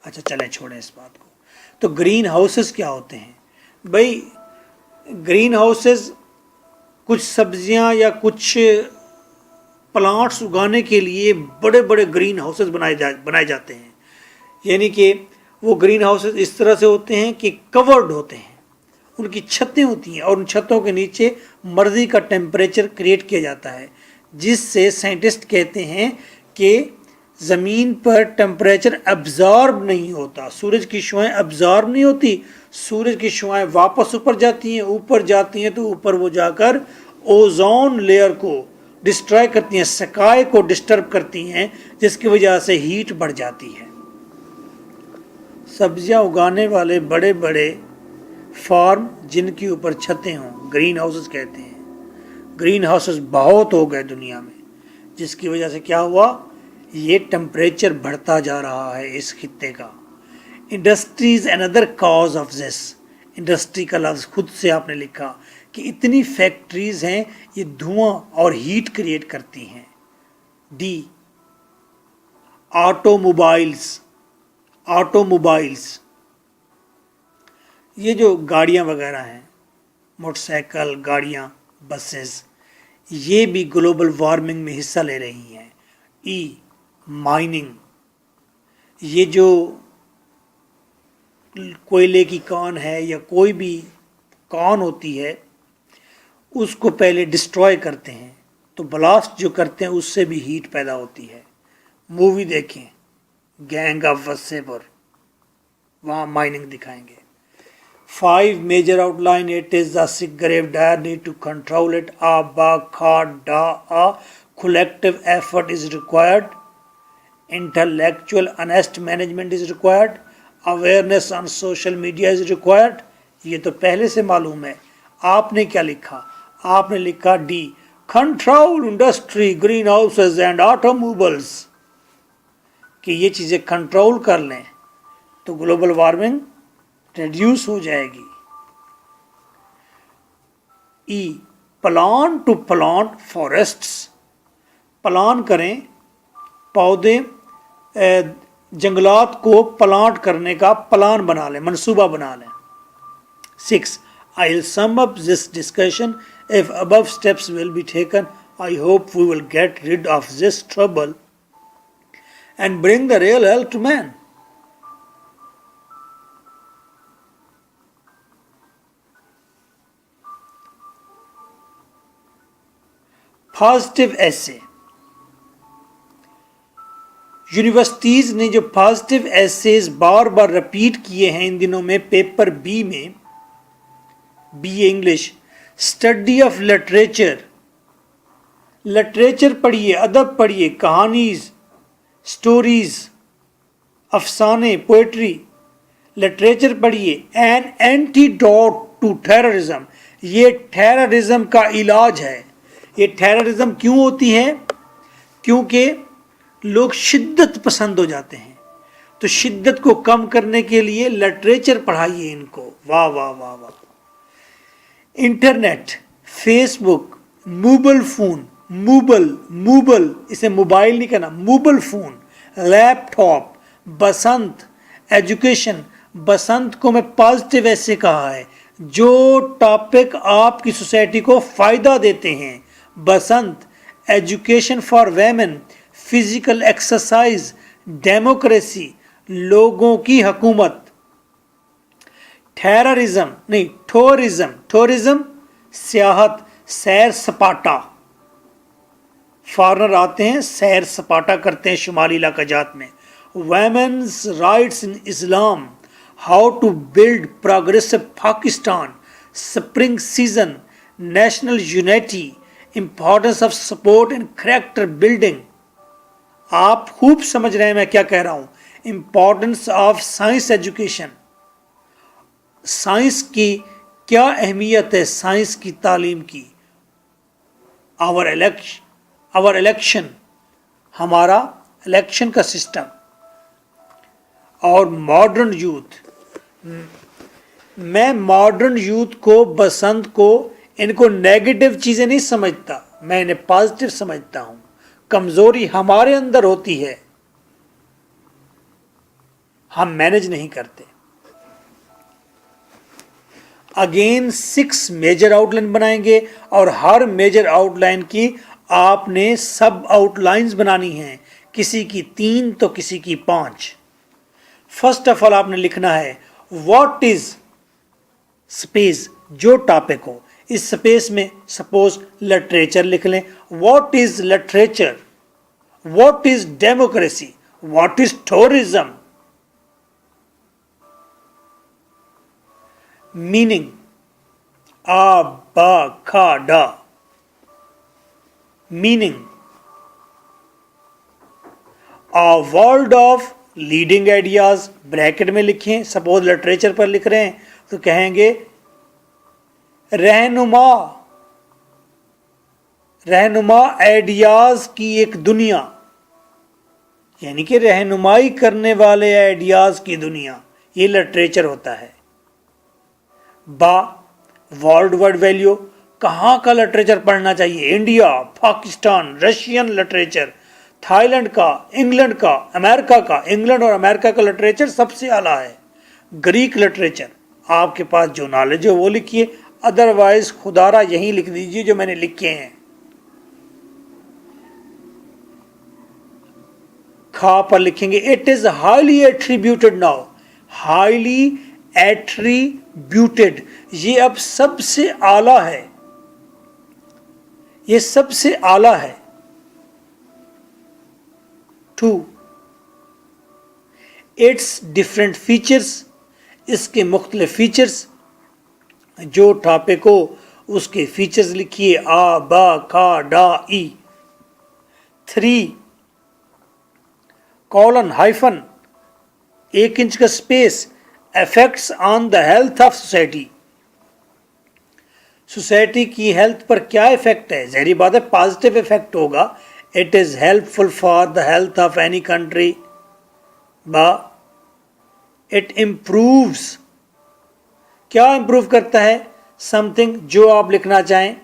अच्छा चले छोड़े इस बात को। तो ग्रीन हाउसेस क्या होते हैं भाई? ग्रीन हाउसेस कुछ सब्जियां या कुछ प्लांट्स उगाने के लिए बड़े बड़े ग्रीन हाउसेस बनाए जाते हैं। यानी कि वो ग्रीन हाउसेस इस तरह से होते हैं कि कवर्ड होते हैं, उनकी छतें होती हैं और उन छतों के नीचे मर्जी का टेम्परेचर क्रिएट किया जाता है, जिससे साइंटिस्ट कहते हैं कि ज़मीन पर टेम्परेचर एब्जॉर्ब नहीं होता, सूरज की शुआएं एब्जॉर्ब नहीं होती, सूरज की शुआएं वापस ऊपर जाती हैं तो ऊपर वो जाकर ओजोन लेयर को डिस्ट्रॉय करती हैं, स्काई को डिस्टर्ब करती हैं, जिसकी वजह से हीट बढ़ जाती है। सब्जियां उगाने वाले बड़े बड़े फार्म जिनके ऊपर छतें हों, ग्रीन हाउसेस कहते हैं। ग्रीन हाउसेस बहुत हो गए दुनिया में, जिसकी वजह से क्या हुआ, ये टेम्परेचर बढ़ता जा रहा है इस खित्ते का। Industry is another cause of this. Industry का लफ्ज़ खुद से आपने लिखा कि इतनी फैक्ट्रीज हैं, ये धुआं और हीट क्रिएट करती हैं। डी ऑटोमोबाइल्स, ये जो गाड़ियां वगैरह हैं, मोटरसाइकिल, गाड़ियां, बसेस, ये भी ग्लोबल वार्मिंग में हिस्सा ले रही हैं। ई माइनिंग, ये जो कोयले की कान है या कोई भी कान होती है उसको पहले डिस्ट्रॉय करते हैं, तो ब्लास्ट जो करते हैं उससे भी हीट पैदा होती है। मूवी देखें गैंग ऑफ वसेपुर, वहाँ माइनिंग दिखाएंगे। 5 major outline, it is the cigarette dire need to control it. आ बा खा डा आ, collective effort is required, intellectual honest management is required, awareness on social media is required। ये तो पहले से मालूम है। आपने क्या लिखा? आपने लिखा D control industry, green houses and automobiles, कि ये चीज़ें कंट्रोल कर लें तो ग्लोबल वार्मिंग रिड्यूस हो जाएगी। ई plan to plant forests, plan करें, पौधे जंगलात को प्लांट करने का प्लान बना लें, मंसूबा बना लें। 6 I'll sum up this discussion. If above steps will be taken, I hope we will get rid of this trouble and bring the real health to man. Positive ऐसे, यूनिवर्सिटीज ने जो पॉजिटिव ऐसेज बार बार रिपीट किए हैं इन दिनों में पेपर बी में, B English, study of literature literature पढ़िए, अदब पढ़िए, कहानीज, स्टोरीज, अफसाने, पोएट्री। लिटरेचर पढ़िए। एन एंटीडोट टू टेररिज्म, ये टेररिज्म का इलाज है। ये टेररिज्म क्यों होती है? क्योंकि लोग शिद्दत पसंद हो जाते हैं, तो शिद्दत को कम करने के लिए लिटरेचर पढ़ाइए इनको। वाह वाह वाह वाह। Internet, Facebook, mobile phone, mobile इसे मोबाइल नहीं कहना, मोबाइल फोन, लैपटॉप, बसंत, एजुकेशन। बसंत को मैं पॉजिटिव ऐसे कहा है जो टॉपिक आपकी सोसाइटी को फायदा देते हैं। बसंत, education for women, physical exercise, democracy, लोगों की हुकूमत। टेररिज्म नहीं, टूरिज्म सियाहत, सैर सपाटा। फॉरेनर आते हैं, सैर सपाटा करते हैं शुमाली इलाका जात में। Women's rights in Islam, how to build progressive Pakistan, spring season, national unity, importance of support and character building. आप खूब समझ रहे हैं मैं क्या कह रहा हूं। Importance of science education, science की क्या अहमियत है, साइंस की तालीम की। आवर इलेक्शन, हमारा इलेक्शन का सिस्टम। और मॉडर्न यूथ, मैं मॉडर्न यूथ को, बसंत को, इनको नेगेटिव चीज़ें नहीं समझता, मैं इन्हें पॉजिटिव समझता हूं। कमज़ोरी हमारे अंदर होती है, हम मैनेज नहीं करते। अगेन 6 मेजर आउटलाइन बनाएंगे और हर मेजर आउटलाइन की आपने सब आउटलाइंस बनानी हैं, किसी की 3 तो किसी की 5। फर्स्ट ऑफ ऑल आपने लिखना है व्हाट इज स्पेस, जो टॉपिक हो। इस स्पेस में सपोज लिटरेचर लिख लें। What is literature, what is democracy, what is tourism. Meaning आ बा खा डा, मीनिंग आ world of leading ideas, bracket में लिखें। सपोज लिटरेचर पर लिख रहे हैं तो कहेंगे रहनुमा आइडियाज की एक दुनिया, यानी कि रहनुमाई करने वाले आइडियाज की दुनिया, ये लिटरेचर होता है। बा वर्ल्ड वर्ड वैल्यू, कहाँ का लिटरेचर पढ़ना चाहिए, India, Pakistan, Russian literature, Thailand का, इंग्लैंड का, अमेरिका का। इंग्लैंड और अमेरिका का लिटरेचर सबसे आला है। ग्रीक लिटरेचर, आपके पास जो नॉलेज है वो लिखिए, अदरवाइज खुदारा यहीं लिख दीजिए जो मैंने लिखे हैं। खा पर लिखेंगे it is highly attributed now, highly attributed, ये अब सबसे आला है, ये सबसे आला है। 2 इट्स डिफरेंट फीचर्स, इसके मुख्तलिफ फीचर्स। जो टॉपिक हो उसके फीचर्स लिखिए, आ बा खा डा ई। 3 कॉलन हाइफन 1 इंच का space, effects on the health of society, society की हेल्थ पर क्या इफेक्ट है। ज़ाहिर बात है पॉजिटिव इफेक्ट होगा। It is helpful for the health of any country. बा इट इम्प्रूव्स, क्या इम्प्रूव करता है, समथिंग जो आप लिखना चाहें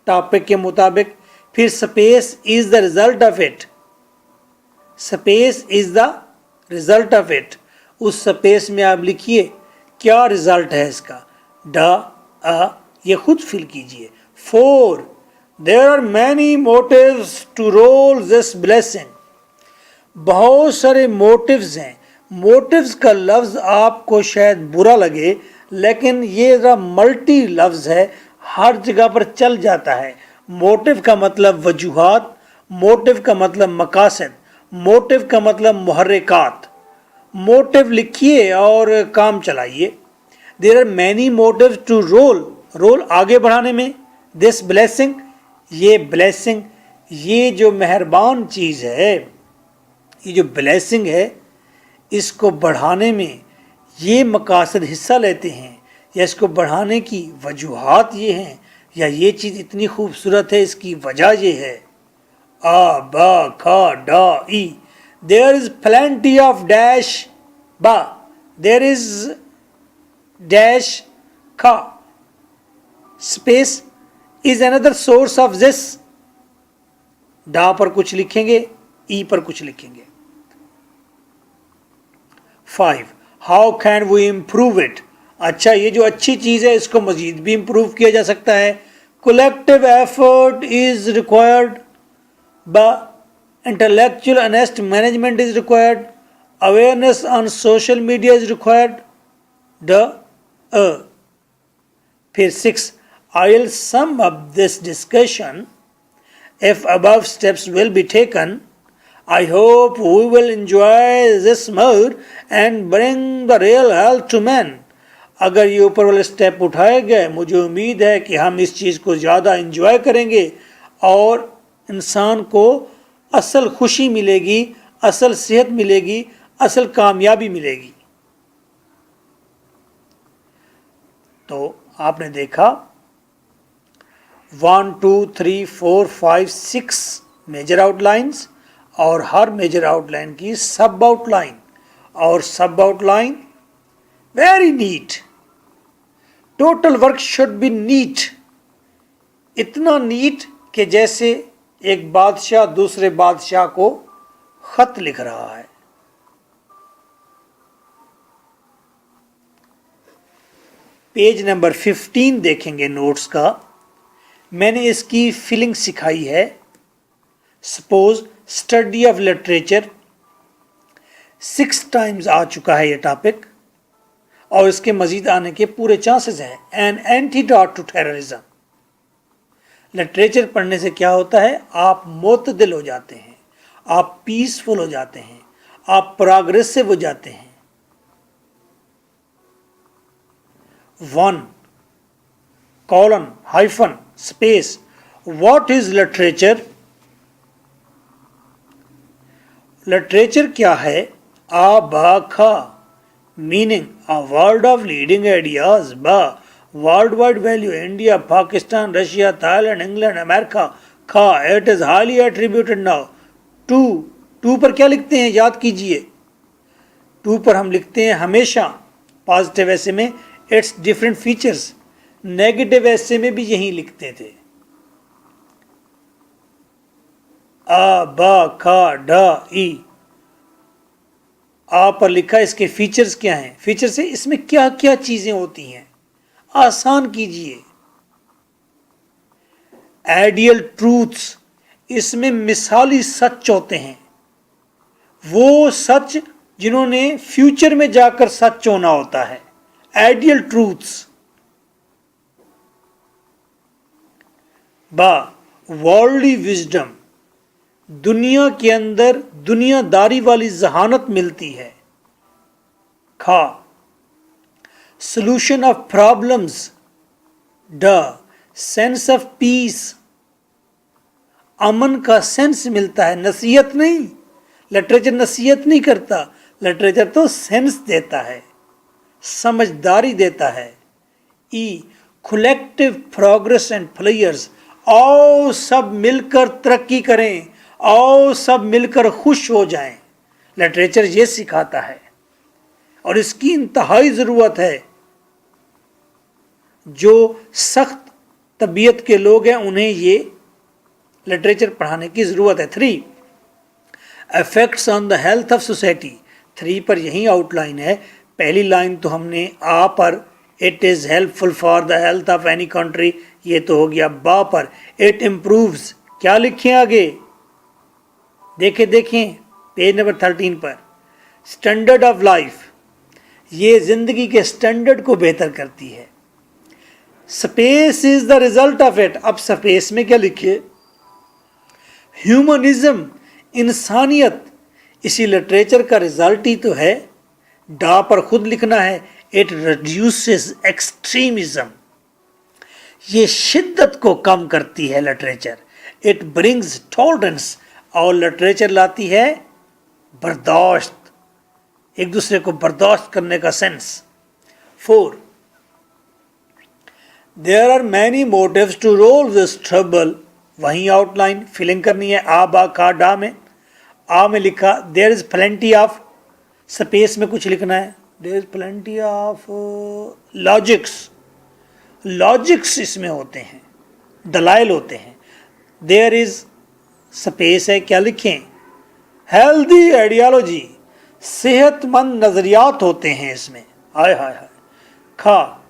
टॉपिक के मुताबिक। फिर space is the result of it, space is the result of it, उस स्पेस में आप लिखिए क्या रिजल्ट है इसका। ड ये खुद फिल कीजिए। 4 there are many motives to roll this blessing, बहुत सारे मोटिव्स हैं। मोटिव्स का लफ्ज़ आपको शायद बुरा लगे, लेकिन ये ज़रा मल्टी लफ्ज़ है, हर जगह पर चल जाता है। मोटिव का मतलब वजूहात, मोटिव का मतलब मकासद, मोटिव का मतलब मुहर्रिकात। मोटिव लिखिए और काम चलाइए। There are many motives to roll, roll आगे बढ़ाने में, दिस ब्लेसिंग ये ब्लेसिंग, ये जो मेहरबान चीज़ है, ये जो ब्लेसिंग है, इसको बढ़ाने में ये मकासद हिस्सा लेते हैं, या इसको बढ़ाने की वजूहात ये हैं, या ये चीज़ इतनी खूबसूरत है इसकी वजह ये है। आ बा खा डा ई, there is plenty of dash बा, देयर इज डैश खा space is another source of this. डा पर कुछ लिखेंगे, ई पर कुछ लिखेंगे। 5. How can we improve it? अच्छा, ये जो अच्छी चीज़ है इसको मजीद भी इम्प्रूव किया जा सकता है। कोलेक्टिव एफर्ट इज रिक्वायर्ड, ब intellectual honest management is required, awareness on social media is required, ड फिर 6. I'll sum up this discussion. If above steps will be taken, I hope we will enjoy this more and bring the real health to men. अगर ये ऊपर वाले स्टेप उठाए गए, मुझे उम्मीद है कि हम इस चीज़ को ज़्यादा इंजॉय करेंगे और इंसान को असल खुशी मिलेगी, असल सेहत मिलेगी, असल कामयाबी मिलेगी। तो आपने देखा 1, 2, 3, 4, 5, 6 मेजर आउटलाइंस और हर मेजर आउटलाइन की सब आउटलाइन, और sub outline very neat. Total work should be neat, इतना नीट कि जैसे एक बादशाह दूसरे बादशाह को खत लिख रहा है। पेज नंबर 15 देखेंगे नोट्स का। मैंने इसकी फिलिंग सिखाई है। Suppose study of literature 6 times आ चुका है ये टॉपिक, और इसके मजीद आने के पूरे चांसेस हैं। An antidote to terrorism. Literature पढ़ने से क्या होता है? आप मोतदिल हो जाते हैं, आप पीसफुल हो जाते हैं, आप प्रोग्रेसिव हो जाते हैं। 1 colon hyphen space what is literature? Literature क्या है? आ बा खा meaning a world of leading ideas, बा world wide value India Pakistan Russia Thailand England America, खा it is highly attributed now to पर क्या लिखते हैं? याद कीजिए, टू पर हम लिखते हैं हमेशा पॉजिटिव ऐसे में इट्स डिफरेंट फीचर्स, नेगेटिव ऐसे में भी यही लिखते थे। आ बा खा डा ई, आ पर लिखा इसके फीचर्स क्या हैं? फीचर से इसमें क्या क्या चीजें होती हैं, आसान कीजिए। आइडियल ट्रूथ्स, इसमें मिसाली सच होते हैं, वो सच जिन्होंने फ्यूचर में जाकर सच होना होता है, आइडियल ट्रूथ्स। बा वर्ल्डली विजडम, दुनिया के अंदर दुनियादारी वाली जहानत मिलती है। खा सॉल्यूशन ऑफ प्रॉब्लम्स, ड सेंस ऑफ पीस, अमन का सेंस मिलता है, नसीहत नहीं। लिटरेचर नसीहत नहीं करता, लिटरेचर तो सेंस देता है, समझदारी देता है। ई कलेक्टिव प्रोग्रेस एंड प्लेयर्स, आओ सब मिलकर तरक्की करें, आओ सब मिलकर खुश हो जाएं। लिटरेचर ये सिखाता है और इसकी इंतहाई ज़रूरत है। जो सख्त तबीयत के लोग हैं उन्हें ये लिटरेचर पढ़ाने की ज़रूरत है। 3 effects on the health of society, 3 पर यही आउटलाइन है। पहली लाइन तो हमने आ पर it is helpful for the health of any country, ये तो हो गया। बा पर इट इम्प्रूव्स, क्या लिखें आगे? देखें पेज नंबर 13 पर स्टैंडर्ड ऑफ लाइफ, ये जिंदगी के स्टैंडर्ड को बेहतर करती है। Space is the result of it, अब स्पेस में क्या लिखे? ह्यूमनिज्म, इंसानियत, इसी लिटरेचर का रिजल्ट ही तो है। डा पर खुद लिखना है, इट रिड्यूसेस एक्सट्रीमिज्म, ये शिद्दत को कम करती है लिटरेचर। इट ब्रिंग्स टॉलरेंस, और लिटरेचर लाती है बर्दाश्त, एक दूसरे को बर्दाश्त करने का sense. 4. There are many motives to roll this trouble. वहीं आउटलाइन फिलिंग करनी है आ बा का डा में। आ में लिखा there is plenty of, space में कुछ लिखना है, there is plenty of logics इसमें होते हैं, दलाइल होते हैं। देयर इज स्पेस है, क्या लिखें, हेल्दी आइडियोलॉजी, सेहतमंद नजरियात होते हैं इसमें। हाय हाय हाय। खा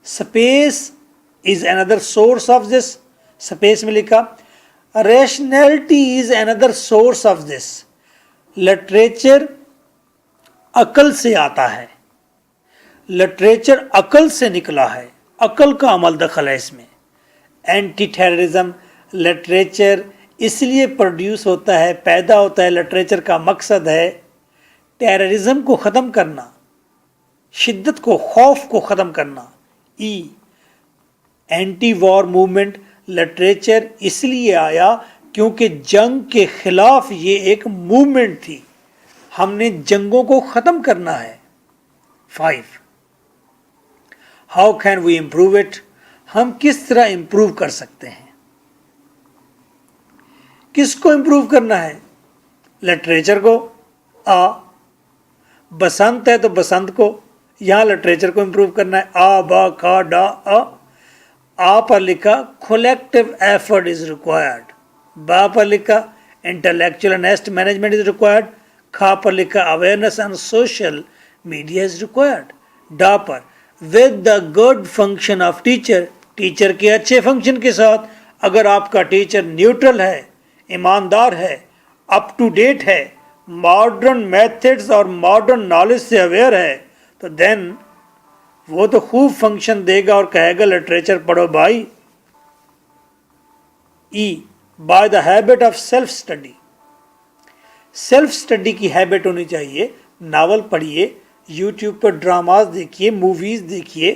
space is another source of this, space में लिखा rationality is another source of this. Literature अकल से आता है, लिटरेचर अकल से निकला है, अकल का अमल दखल है इसमें। एंटी टेररिज्म, लिटरेचर इसलिए प्रोड्यूस होता है, पैदा होता है, लिटरेचर का मकसद है टेररिज्म को ख़त्म करना, शिद्दत को, खौफ को ख़त्म करना। ई एंटी वॉर मूवमेंट, लिटरेचर इसलिए आया क्योंकि जंग के खिलाफ ये एक मूवमेंट थी, हमने जंगों को ख़त्म करना है। 5. How can we improve it, हम किस तरह इम्प्रूव कर सकते हैं। किसको इम्प्रूव करना है, लिटरेचर को। आ बसंत है तो बसंत को, यहाँ लिटरेचर को इम्प्रूव करना है। आ बा का डा आ पर लिखा कलेक्टिव एफर्ट इज रिक्वायर्ड। बा पर लिखा intellectual and asset management is required. खा पर लिखा awareness and social media is required. डा पर with the good function of teacher, teacher के अच्छे फंक्शन के साथ। अगर आपका टीचर न्यूट्रल है, ईमानदार है, अप टू डेट है, मॉडर्न मेथड्स और मॉडर्न नॉलेज से अवेयर है, तो देन वो तो खूब फंक्शन देगा और कहेगा लिटरेचर पढ़ो भाई। ई by the habit of self study, self study की हैबिट होनी चाहिए। नावल पढ़िए, यूट्यूब पर ड्रामास देखिए, मूवीज देखिए।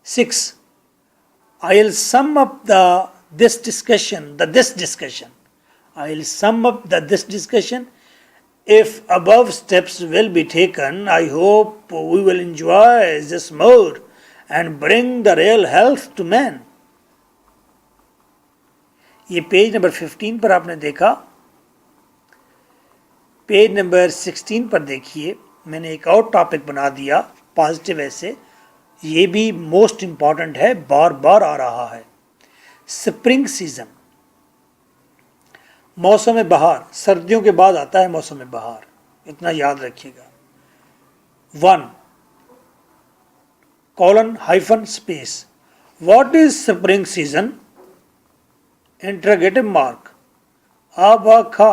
6. I'll sum up this discussion. I'll sum up this discussion. If above steps will be taken, I hope we will enjoy this more and bring the real health to man. ये पेज नंबर 15 पर आपने देखा। पेज नंबर 16 पर देखिए, मैंने एक और टॉपिक बना दिया पॉजिटिव ऐसे, ये भी मोस्ट इंपॉर्टेंट है, बार बार आ रहा है। स्प्रिंग सीजन, मौसम बहार, सर्दियों के बाद आता है मौसम बहार, इतना याद रखिएगा। 1 colon hyphen space, what is spring season? Interrogative mark. आ बा खा,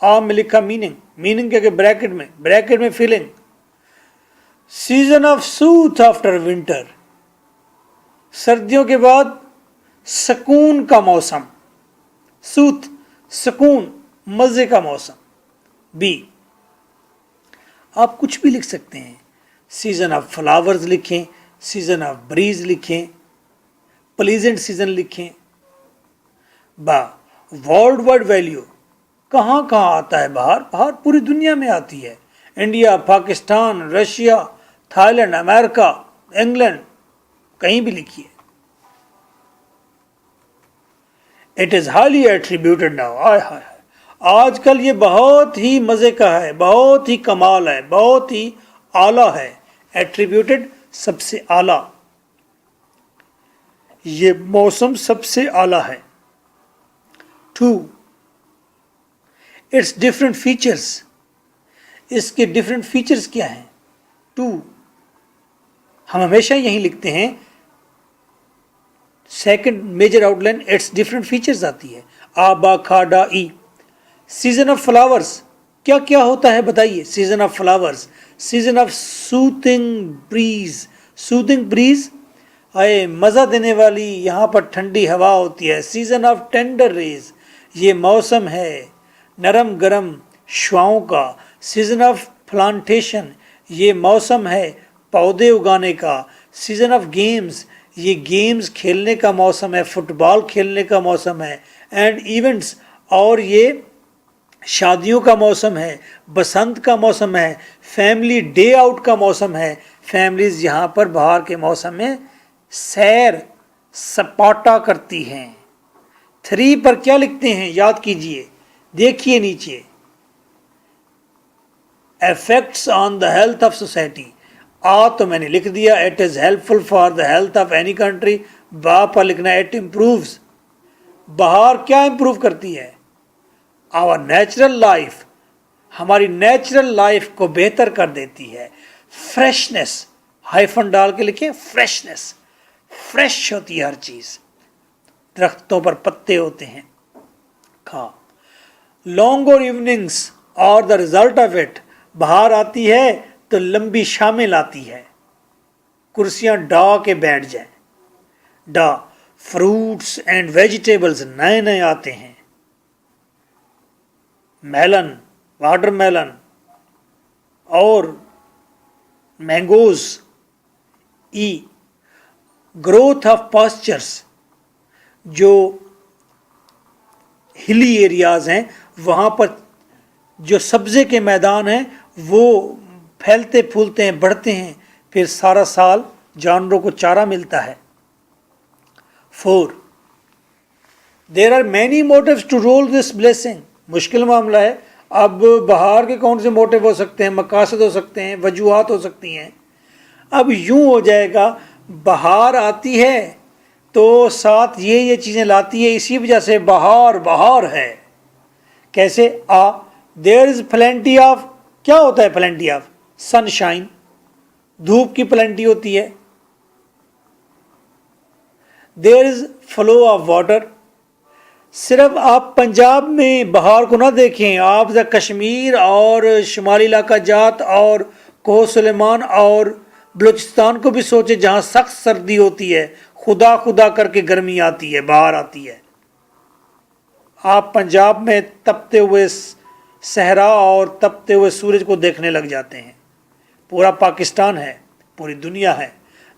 आ में लिखा मीनिंग क्या, ब्रैकेट में feeling. Season of soothe after winter, सर्दियों के बाद सुकून का मौसम, सूथ सुकून, मजे का मौसम। बी आप कुछ भी लिख सकते हैं, सीजन ऑफ फ्लावर्स लिखें, सीजन ऑफ ब्रीज लिखें, प्लीजेंट सीजन लिखें। बा वर्ल्ड वाइड वैल्यू, कहाँ कहाँ आता है बाहर पूरी दुनिया में आती है, India, Pakistan, Russia, Thailand, America, England, कहीं भी लिखिए। It is highly attributed now, आजकल ये बहुत ही मजे का है, बहुत ही कमाल है, बहुत ही आला है। एट्रीब्यूटेड सबसे आला, ये मौसम सबसे आला है। 2 इट्स डिफरेंट फीचर्स, इसके डिफरेंट फीचर्स क्या हैं। 2 हम हमेशा यही लिखते हैं, second major outline it's different features आती है। आ बा खा डा ई। सीजन ऑफ फ्लावर्स क्या क्या होता है बताइए। Season of flowers, season of soothing breeze, आए मज़ा देने वाली यहाँ पर ठंडी हवा होती है। सीजन ऑफ टेंडर रेज, ये मौसम है नरम गरम शुआओं का। सीजन ऑफ प्लांटेशन, ये मौसम है पौधे उगाने का। सीजन ऑफ गेम्स, ये गेम्स खेलने का मौसम है, फुटबॉल खेलने का मौसम है। एंड इवेंट्स, और ये शादियों का मौसम है, बसंत का मौसम है, फैमिली डे आउट का मौसम है। फैमिलीज यहाँ पर बाहर के मौसम में सैर सपाटा करती हैं। 3 पर क्या लिखते हैं याद कीजिए, देखिए नीचे, effects on the health of society. आ तो मैंने लिख दिया, it is helpful for the health of any country. बा पर लिखना इट इम्प्रूव्स। बाहर क्या इम्प्रूव करती है? आवर नेचुरल लाइफ, हमारी नेचुरल लाइफ को बेहतर कर देती है। फ्रेशनेस, हाइफन डाल के लिखें, फ्रेशनेस, फ्रेश होती है हर चीज। दरख्तों पर पत्ते होते हैं। खा लॉन्गर इवनिंग्स और द रिजल्ट ऑफ इट, बाहर आती है तो लंबी शामें लाती है। कुर्सियां डा के बैठ जाए। डा फ्रूट्स एंड वेजिटेबल्स नए नए आते हैं। मेलन, वाटरमेलन और mangoes. E growth of pastures, जो हिली एरियाज हैं वहाँ पर जो सब्जे के मैदान हैं वो फैलते फूलते हैं, बढ़ते हैं, फिर सारा साल जानवरों को चारा मिलता है। 4 there are many motives to roll this blessing. मुश्किल मामला है। अब बाहर के कौन से मोटिव हो सकते हैं? मकासद हो सकते हैं, वजूहात हो सकती हैं। अब यूं हो जाएगा, बाहर आती है तो साथ ये चीज़ें लाती है, इसी वजह से बाहर बाहर है। कैसे? देयर इज प्लेंटी ऑफ, क्या होता है प्लेंटी ऑफ? सनशाइन, धूप की प्लेंटी होती है। There is flow of water. सिर्फ आप पंजाब में बाहर को ना देखें, आप कश्मीर और शुमाली इलाका जात और कोह सुलेमान और बलूचिस्तान को भी सोचे, जहाँ सख्त सर्दी होती है, खुदा खुदा करके गर्मी आती है, बाहर आती है। आप पंजाब में तपते हुए सहरा और तपते हुए सूरज को देखने लग जाते हैं। पूरा पाकिस्तान है, पूरी दुनिया है।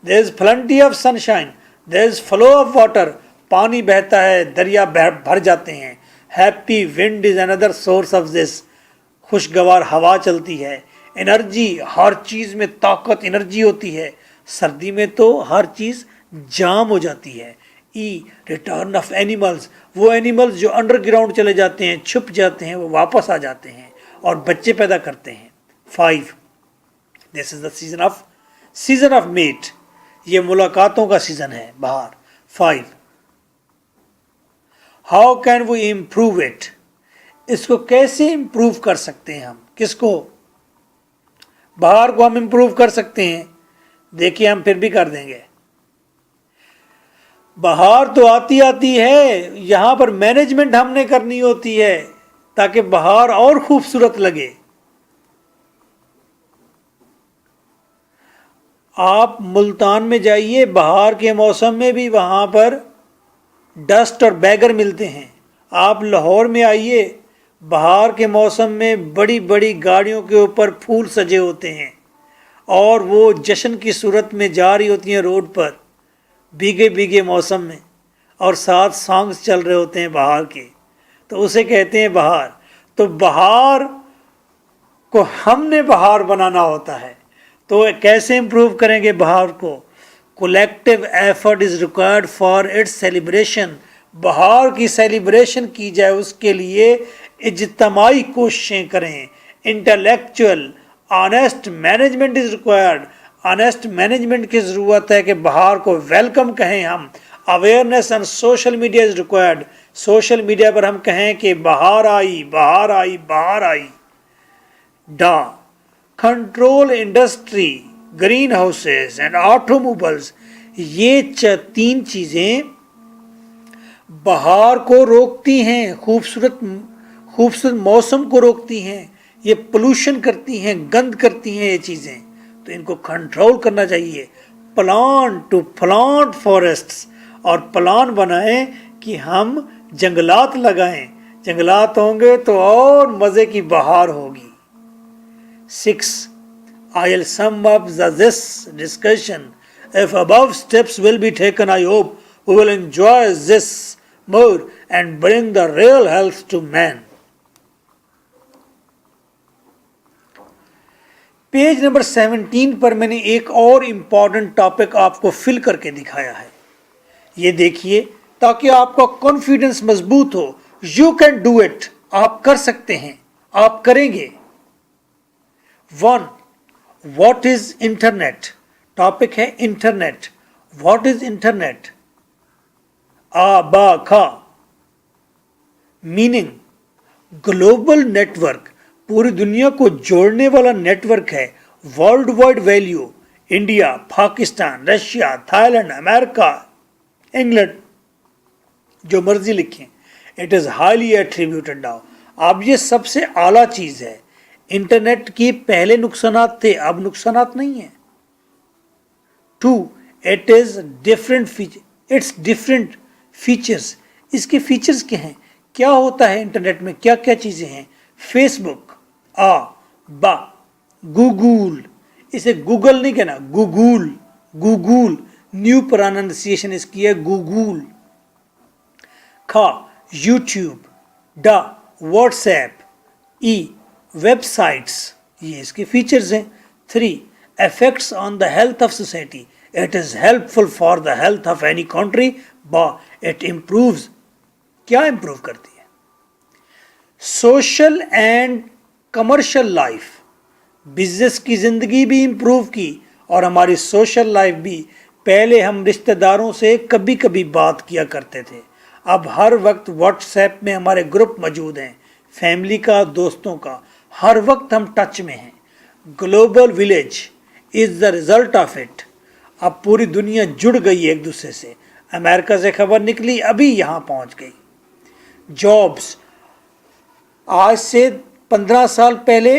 There is plenty of sunshine, there is flow of water, पानी बहता है, दरिया भर जाते हैं। Happy wind is another source of this, खुशगवार हवा चलती है। एनर्जी, हर चीज़ में ताकत, एनर्जी होती है। सर्दी में तो हर चीज़ जाम हो जाती है। ई रिटर्न ऑफ एनिमल्स, वो एनिमल्स जो अंडरग्राउंड चले जाते हैं, छुप जाते हैं, वो वापस आ जाते हैं और बच्चे पैदा करते हैं। 5 this is the season of met, ये मुलाकातों का सीजन है बाहर। 5 how can we improve it, इसको कैसे इम्प्रूव कर सकते हैं हम? किसको? बाहर को हम इम्प्रूव कर सकते हैं। देखिए, हम फिर भी कर देंगे। बाहर तो आती आती है, यहाँ पर मैनेजमेंट हमने करनी होती है ताकि बाहर और खूबसूरत लगे। आप मुल्तान में जाइए, बाहर के मौसम में भी वहाँ पर डस्ट और बैगर मिलते हैं। आप लाहौर में आइए, बाहर के मौसम में बड़ी बड़ी गाड़ियों के ऊपर फूल सजे होते हैं और वो जश्न की सूरत में जा रही होती हैं रोड पर, भीगे भीगे मौसम में, और साथ सॉन्ग्स चल रहे होते हैं बाहर के, तो उसे कहते हैं बाहर। तो बाहर को हमने बाहर बनाना होता है। तो कैसे इम्प्रूव करेंगे बाहर को? Collective effort is required for its celebration, बाहर की सेलिब्रेशन की जाए उसके लिए इज्तमाई कोशिशें करें। Intellectual honest management is required, honest management की ज़रूरत है कि बाहर को वेलकम कहें हम। Awareness and social media is required, social media पर हम कहें कि बाहर आई बाहर आई बाहर आई। डा control industry, green houses and automobiles, ये 3 चीज़ें बाहर को रोकती हैं, खूबसूरत मौसम को रोकती हैं, ये पोल्यूशन करती हैं, गंद करती हैं ये चीज़ें, तो इनको कंट्रोल करना चाहिए। प्लान टू प्लांट फॉरेस्ट्स, और प्लान बनाएं कि हम जंगलात लगाएं, जंगलात होंगे तो और मज़े की बहार होगी। 6 I'll sum up this discussion. If above steps will be taken, I hope we will enjoy this more and bring the real health to man. Page number 17 पर मैंने एक और इम्पॉर्टेंट टॉपिक आपको फिल करके दिखाया है. ये देखिए ताकि आपका कॉन्फिडेंस मजबूत हो. You can do it. आप कर सकते हैं, आप करेंगे. 1. What is internet. टॉपिक है इंटरनेट. What is internet. आ बा खा. मीनिंग ग्लोबल नेटवर्क, पूरी दुनिया को जोड़ने वाला नेटवर्क है. World wide value India, Pakistan, Russia, Thailand, America, England, जो मर्जी लिखें. It is highly attributed now. अब ये सबसे आला चीज है. इंटरनेट की पहले नुकसानात थे, अब नुकसानात नहीं है. 2. It is different feature. It's different features. इसके फीचर्स क्या हैं, क्या होता है इंटरनेट में, क्या क्या चीजें हैं. फेसबुक, आ बा. गूगल, इसे गूगल नहीं कहना, गूगल. गूगल न्यू प्रोनाउंसिएशन इसकी है, गूगल. खा यूट्यूब. डा व्हाट्सएप. ई वेबसाइट्स. ये इसके फीचर्स हैं. 3. Effects on the health of society. It is helpful for the health of any country. बा इट इम्प्रूव्स. क्या इम्प्रूव करती है. Social and commercial life. Business की जिंदगी भी इम्प्रूव की और हमारी सोशल लाइफ भी. पहले हम रिश्तेदारों से कभी कभी बात किया करते थे, अब हर वक्त व्हाट्सएप में हमारे ग्रुप मौजूद हैं, फैमिली का, दोस्तों का. हर वक्त हम टच में हैं. Global village is the result of it. अब पूरी दुनिया जुड़ गई है एक दूसरे से. अमेरिका से खबर निकली, अभी यहाँ पहुँच गई. जॉब्स. आज से 15 साल पहले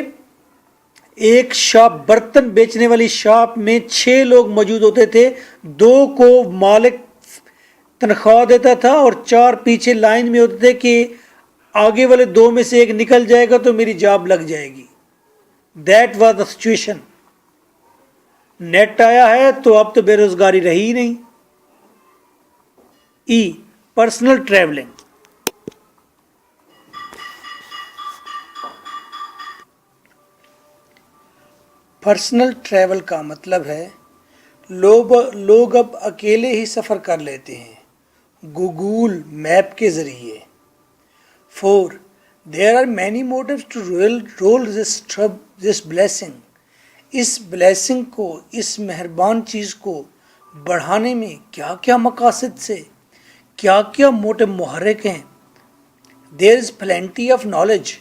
एक शॉप, बर्तन बेचने वाली शॉप में 6 लोग मौजूद होते थे. 2 को मालिक तनख्वाह देता था और 4 पीछे लाइन में होते थे कि आगे वाले 2 में से एक निकल जाएगा तो मेरी जॉब लग जाएगी. That was the situation. Net आया है तो अब तो बेरोजगारी रही ही नहीं. ई पर्सनल ट्रैवलिंग. पर्सनल ट्रैवल का मतलब है लोग अब अकेले ही सफ़र कर लेते हैं गूगल मैप के ज़रिए. 4. There are many motives to roll this blessing. इस ब्लेसिंग को, इस मेहरबान चीज़ को बढ़ाने में क्या क्या मकासद से, क्या क्या मोटिव मुहर्रिक हैं. There is plenty of knowledge.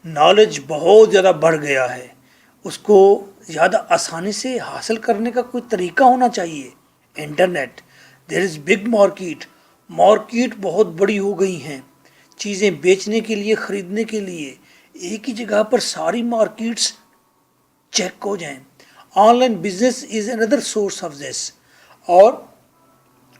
Knowledge बहुत ज़्यादा बढ़ गया है, उसको ज़्यादा आसानी से हासिल करने का कोई तरीका होना चाहिए. Internet. There is big market. Market बहुत बड़ी हो गई हैं चीज़ें बेचने के लिए, ख़रीदने के लिए. एक ही जगह पर सारी मार्केट्स चेक हो जाएं. Online business is another source of this. और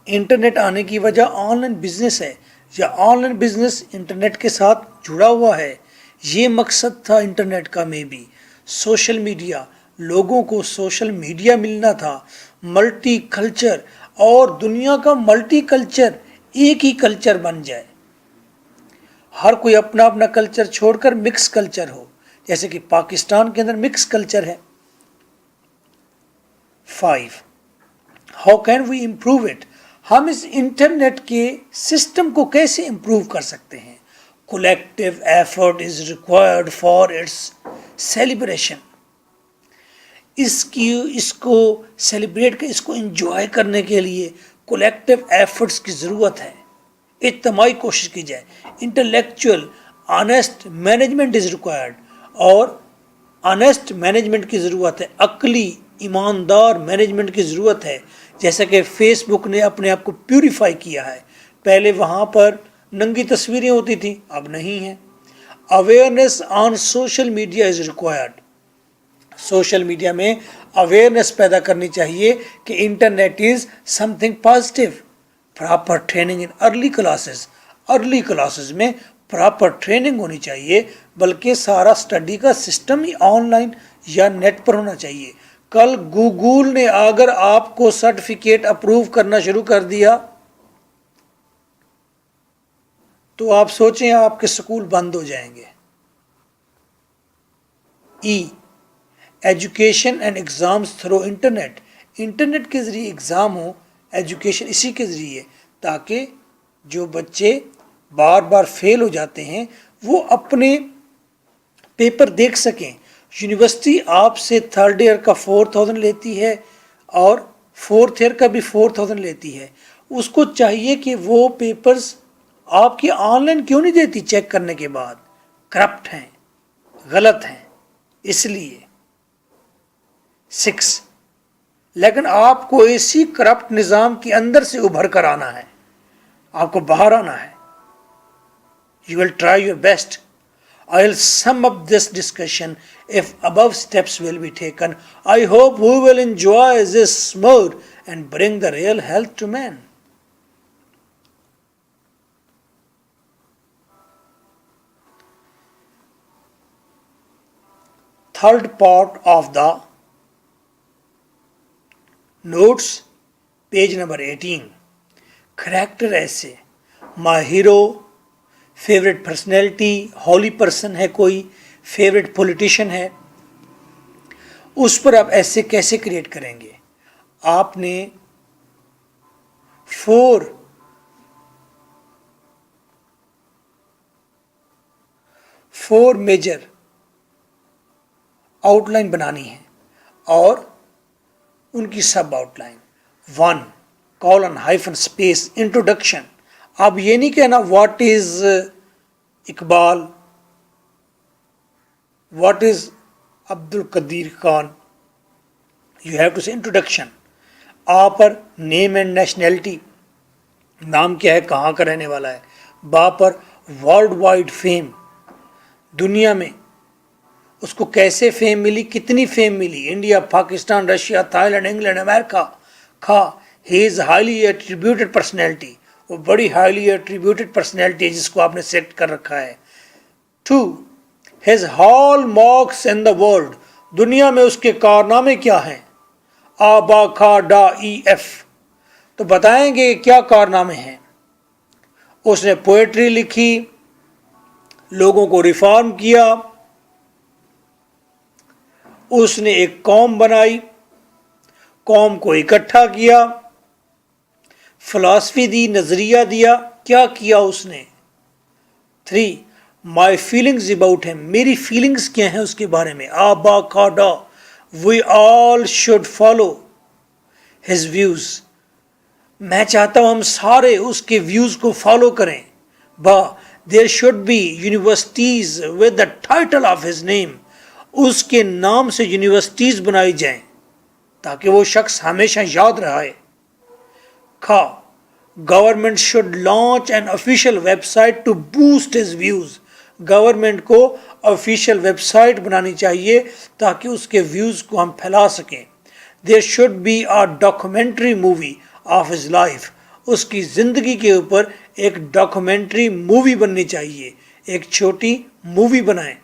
इंटरनेट आने की वजह ऑनलाइन बिजनेस है, या ऑनलाइन बिजनेस इंटरनेट के साथ जुड़ा हुआ है. ये मकसद था इंटरनेट का में भी. सोशल मीडिया, लोगों को सोशल मीडिया मिलना था. मल्टी कल्चर, और दुनिया का मल्टी कल्चर एक ही कल्चर बन जाए. हर कोई अपना अपना कल्चर छोड़कर मिक्स कल्चर हो, जैसे कि पाकिस्तान के अंदर मिक्स कल्चर है. 5. How can we improve it. हम इस इंटरनेट के सिस्टम को कैसे इम्प्रूव कर सकते हैं. Collective effort is required for its celebration. इसको सेलिब्रेट, इसको एंजॉय करने के लिए कोलेक्टिव एफर्ट्स की ज़रूरत है. इज्तमाही कोशिश की जाए. Intellectual honest management is required. और ऑनेस्ट मैनेजमेंट की ज़रूरत है, अक्ली ईमानदार मैनेजमेंट की ज़रूरत है. जैसा कि फेसबुक ने अपने आप को प्यूरिफाई किया है. पहले वहाँ पर नंगी तस्वीरें होती थी, अब नहीं है. Awareness on social media is required. Social media में अवेयरनेस पैदा करनी चाहिए कि internet is something positive. Proper training in early classes में प्रॉपर ट्रेनिंग होनी चाहिए, बल्कि सारा स्टडी का सिस्टम ही ऑनलाइन या नेट पर होना चाहिए। कल गूगल ने अगर आपको सर्टिफिकेट अप्रूव करना शुरू कर दिया तो आप सोचें आपके स्कूल बंद हो जाएंगे। ई, education and exams through internet. Internet के ज़रिए एग्ज़ाम हो, एजुकेशन इसी के ज़रिए, ताकि जो बच्चे बार बार फेल हो जाते हैं वो अपने पेपर देख सकें। यूनिवर्सिटी आपसे थर्ड ईयर का 4000 लेती है और फोर्थ ईयर का भी 4000 लेती है। उसको चाहिए कि वो पेपर्स आपके ऑनलाइन क्यों नहीं देती चेक करने के बाद? करप्ट हैं, गलत हैं, इसलिए। 6, लेकिन आपको इसी करप्ट निज़ाम के अंदर से उभर कर आना है, आपको बाहर आना है। You will try your best. I'll sum up this discussion if above steps will be taken. I hope we will enjoy this more and bring the real health to man. Third part of the notes, page number 18. Character essay. My hero, favourite personality, holy person है कोई, फेवरेट पॉलिटिशियन है, उस पर आप ऐसे कैसे क्रिएट करेंगे? आपने 4 मेजर आउटलाइन बनानी है और उनकी sub outline. 1 colon hyphen space introduction. अब ये नहीं कहना what is Iqbal, what is Abdul Qadeer Khan. You have to say introduction. आ पर नेम एंड नेशनैलिटी, नाम क्या है, कहाँ का रहने वाला है। बा पर वर्ल्ड वाइड फेम, दुनिया में उसको कैसे फेम मिली, कितनी फेम मिली, India, Pakistan, Russia, Thailand, England, America. खा he is highly attributed personality, वो बड़ी हाईली एट्रीब्यूटेड पर्सनैलिटी है जिसको आपने सेलेक्ट कर रखा है। 2 his hall marks in the world, दुनिया में उसके कारनामे क्या हैं। आ बा खा डा ई एफ, तो बताएंगे क्या कारनामे हैं। उसने पोएट्री लिखी, लोगों को रिफॉर्म किया, उसने एक कौम बनाई, कौम को इकट्ठा किया, फिलॉसफी दी, नजरिया दिया, क्या किया उसने। 3 माई फीलिंग्स अबाउट हिम, मेरी फीलिंग्स क्या हैं उसके बारे में। आ बा खा डा, we all should follow his views, मैं चाहता हूं हम सारे उसके व्यूज को फॉलो करें। बा there should be universities with the title of his name, उसके नाम से यूनिवर्सिटीज बनाई जाएं ताकि वो शख्स हमेशा याद रहे। खा government should launch an official website to boost his views, government को ऑफिशियल वेबसाइट बनानी चाहिए ताकि उसके व्यूज को हम फैला सकें। There should be a documentary movie of his life, उसकी ज़िंदगी के ऊपर एक डॉक्यूमेंट्री मूवी बननी चाहिए, एक छोटी मूवी बनाएं।